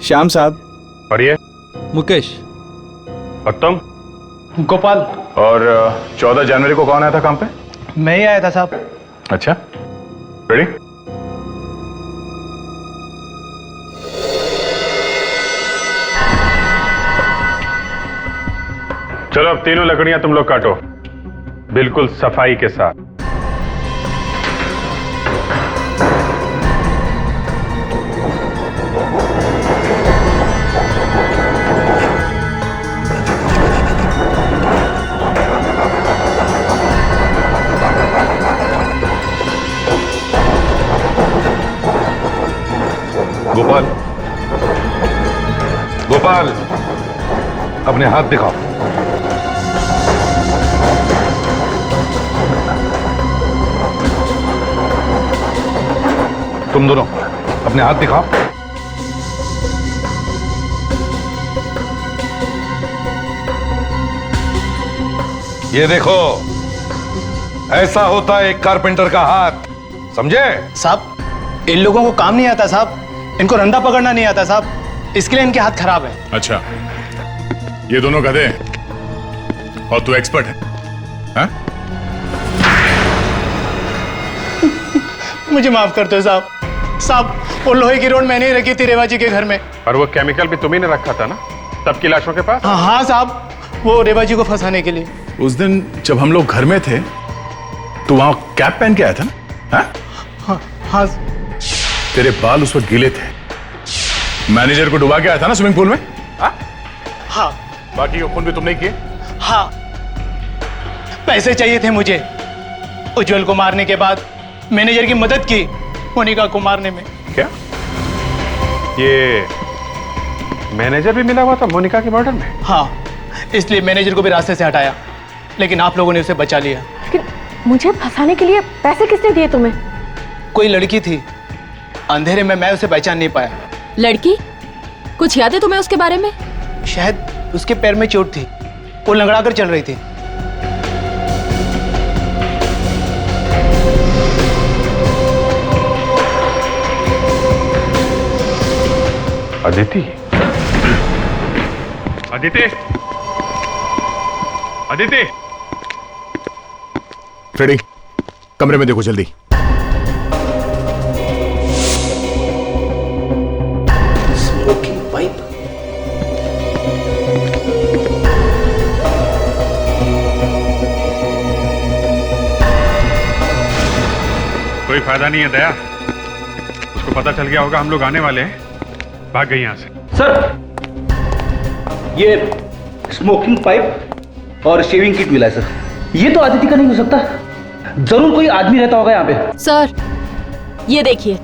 S15: श्याम साहब।
S1: और ये?
S14: मुकेश।
S1: और तुम?
S14: गोपाल।
S8: और 14 जनवरी को कौन आया था काम पे?
S14: मैं ही आया था साहब।
S8: अच्छा, रेडी?
S1: चलो, अब तीनों लकड़ियां तुम लोग काटो, बिल्कुल सफाई के साथ।
S6: गोपाल, गोपाल, अपने हाथ दिखाओ। तुम दोनों अपने हाथ दिखाओ। ये देखो, ऐसा होता है एक कारपेंटर का हाथ, समझे?
S14: साहब, इन लोगों को काम नहीं आता साहब, इनको रंदा पकड़ना नहीं आता साहब, इसके लिए इनके हाथ खराब है।
S8: अच्छा, ये दोनों गधे हैं और तू एक्सपर्ट है, हाँ?
S14: मुझे माफ कर दो साहब। साहब, वो लोहे की रोड मैंने ही रखी थी रेवा जी के घर में।
S1: और वो केमिकल भी तुम्ही ने रखा था ना सबकी लाशों के पास?
S14: हाँ साहब, वो रेवा जी को फंसाने के लिए।
S8: उस दिन जब हम लोग घर में थे तो वहां कैप पहन के आया था ना? हाँ?
S14: हाँ।
S8: तेरे बाल उस वक्त गीले थे, मैनेजर को डुबा के आया था ना स्विमिंग पूल में?
S14: हाँ।
S8: बाकी खून भी तुमने किए?
S14: हाँ, पैसे चाहिए थे मुझे। उज्जवल को मारने के बाद मैनेजर की मदद की मोनिका को मारने में।
S1: क्या ये मैनेजर भी मिला हुआ था मोनिका के मर्डर में?
S14: हाँ, इसलिए मैनेजर को भी रास्ते से हटाया, लेकिन आप लोगों ने उसे बचा लिया।
S17: लेकिन मुझे फंसाने के लिए पैसे किसने दिए तुम्हें?
S14: कोई लड़की थी, अंधेरे में मैं उसे पहचान नहीं पाया।
S10: लड़की? कुछ याद है तुम्हें उसके बारे में?
S14: शायद उसके पैर में चोट थी, वो लंगड़ा कर चल रही थी।
S1: अदिति? अदिति? अदिति?
S8: फ्रेडी, कमरे में देखो जल्दी।
S7: Smoking pipe?
S1: कोई फायदा नहीं है दया, उसको पता चल गया होगा हम लोग आने वाले हैं, भाग गई यहां से।
S9: सर, ये स्मोकिंग पाइप और शेविंग किट मिला है सर। ये तो अदिति का नहीं हो सकता, जरूर कोई आदमी रहता होगा यहाँ पे।
S10: सर, ये देखिए,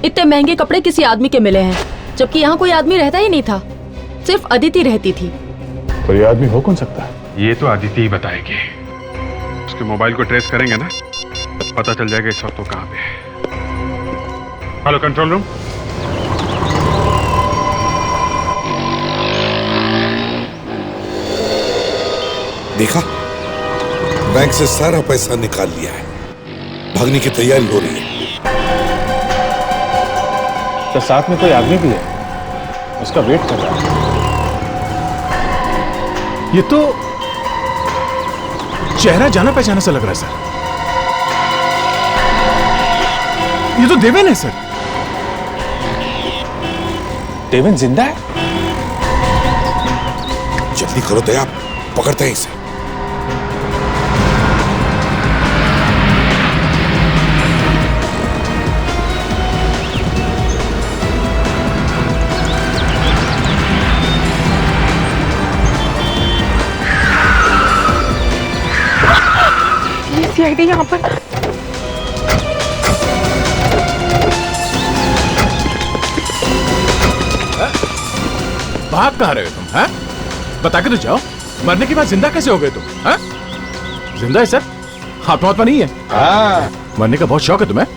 S10: इतने महंगे कपड़े किसी आदमी के मिले हैं, जबकि यहाँ कोई आदमी रहता ही नहीं था, सिर्फ अदिति रहती थी।
S8: तो ये आदमी हो कौन सकता है?
S1: ये तो अदिति ही बताएगी। उसके मोबाइल को ट्रेस करेंगे ना, तो पता चल जाएगा इस वक्त वो कहाँ पे है। Hello control room.
S6: देखा, बैंक से सारा पैसा निकाल लिया है। भागने की तैयारी हो रही है।
S2: तो साथ में कोई आदमी भी है, उसका वेट कर रहा है।
S8: ये तो चेहरा जाना पहचाना सा लग रहा है सर। ये तो देवेन है सर।
S2: देवेन जिंदा है?
S6: जल्दी करो दया, पकड़ते हैं इसे।
S12: सीआईडी यहाँ पर।
S8: भाग कहाँ रहे हो तुम? हैं? बता के तो जाओ, मरने के बाद जिंदा कैसे हो गए तुम? हैं? जिंदा है सर, आत्मा नहीं है। मरने का बहुत शौक है तुम्हें?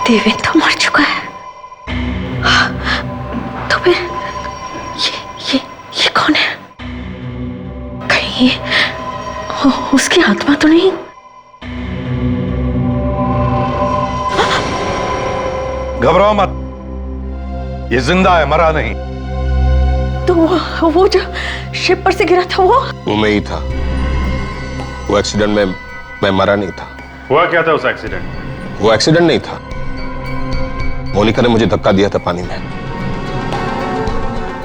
S17: देवेन तो मर चुका है। तो फिर ये कौन है? कहीं उसकी आत्मा तो नहीं?
S6: घबराओ मत, ये जिंदा है, मरा नहीं।
S17: तो वो जो शिप पर से गिरा था वो
S18: मैं ही था। वो एक्सीडेंट में मैं मरा नहीं था।
S1: हुआ क्या था उस एक्सीडेंट?
S18: वो एक्सीडेंट नहीं था। मोनिका ने मुझे धक्का दिया था पानी में।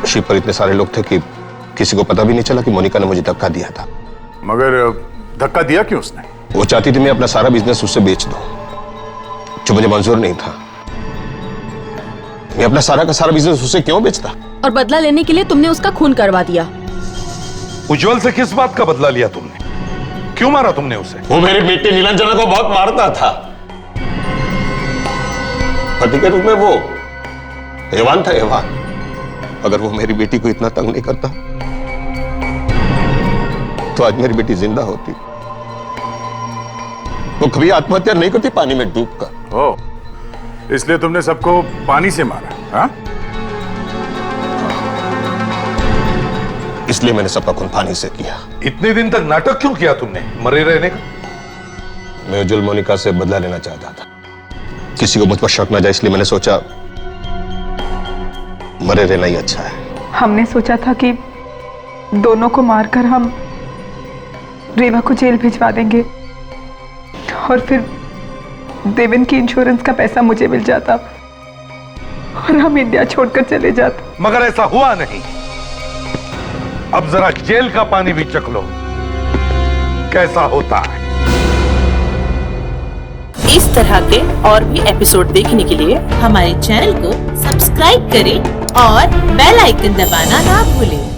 S18: शिप पर इतने सारे लोग थे कि किसी को पता भी नहीं चला कि मोनिका ने मुझे धक्का दिया था।
S8: मगर धक्का दिया क्यों उसने?
S18: वो चाहती थी मैं अपना सारा बिजनेस उससे बेच दूं, जो मुझे मंजूर नहीं था। मैं अपना सारा का सारा बिजनेस उससे क्यों बेचता?
S19: और बदला लेने के लिए तुमने उसका खून करवा दिया।
S6: उज्जवल से किस बात का बदला लिया तुमने? क्यों मारा तुमने उसे?
S18: वो मेरी बेटी नीलांजना को बहुत मारता था। पति के रूप में वो हैवान था, हैवान। अगर वो मेरी बेटी को इतना तंग नहीं करता तो आज मेरी बेटी जिंदा होती। वो कभी आत्महत्या नहीं करती पानी में डूबकर।
S8: ओ, इसलिए तुमने सबको पानी से मारा? हाँ?
S18: इसलिए मैंने सबका खून पानी से किया।
S6: इतने दिन तक नाटक क्यों किया तुमने मरे रहने का?
S18: मैं उज्जवल मोनिका से बदला लेना चाहता था। किसी को मुझ पर शक न जाए, इसलिए मैंने सोचा मरे रहना ही अच्छा है।
S3: हमने सोचा था कि दोनों को मारकर हम रेवा को जेल भिजवा देंगे और फिर देवेन की इंश्योरेंस का पैसा मुझे मिल जाता और हम इंडिया छोड़कर चले जाते।
S6: मगर ऐसा हुआ नहीं। अब जरा जेल का पानी भी चख लो, कैसा होता है।
S20: इस तरह के और भी एपिसोड देखने के लिए हमारे चैनल को सब्सक्राइब करें और बेल आइकन दबाना ना भूलें।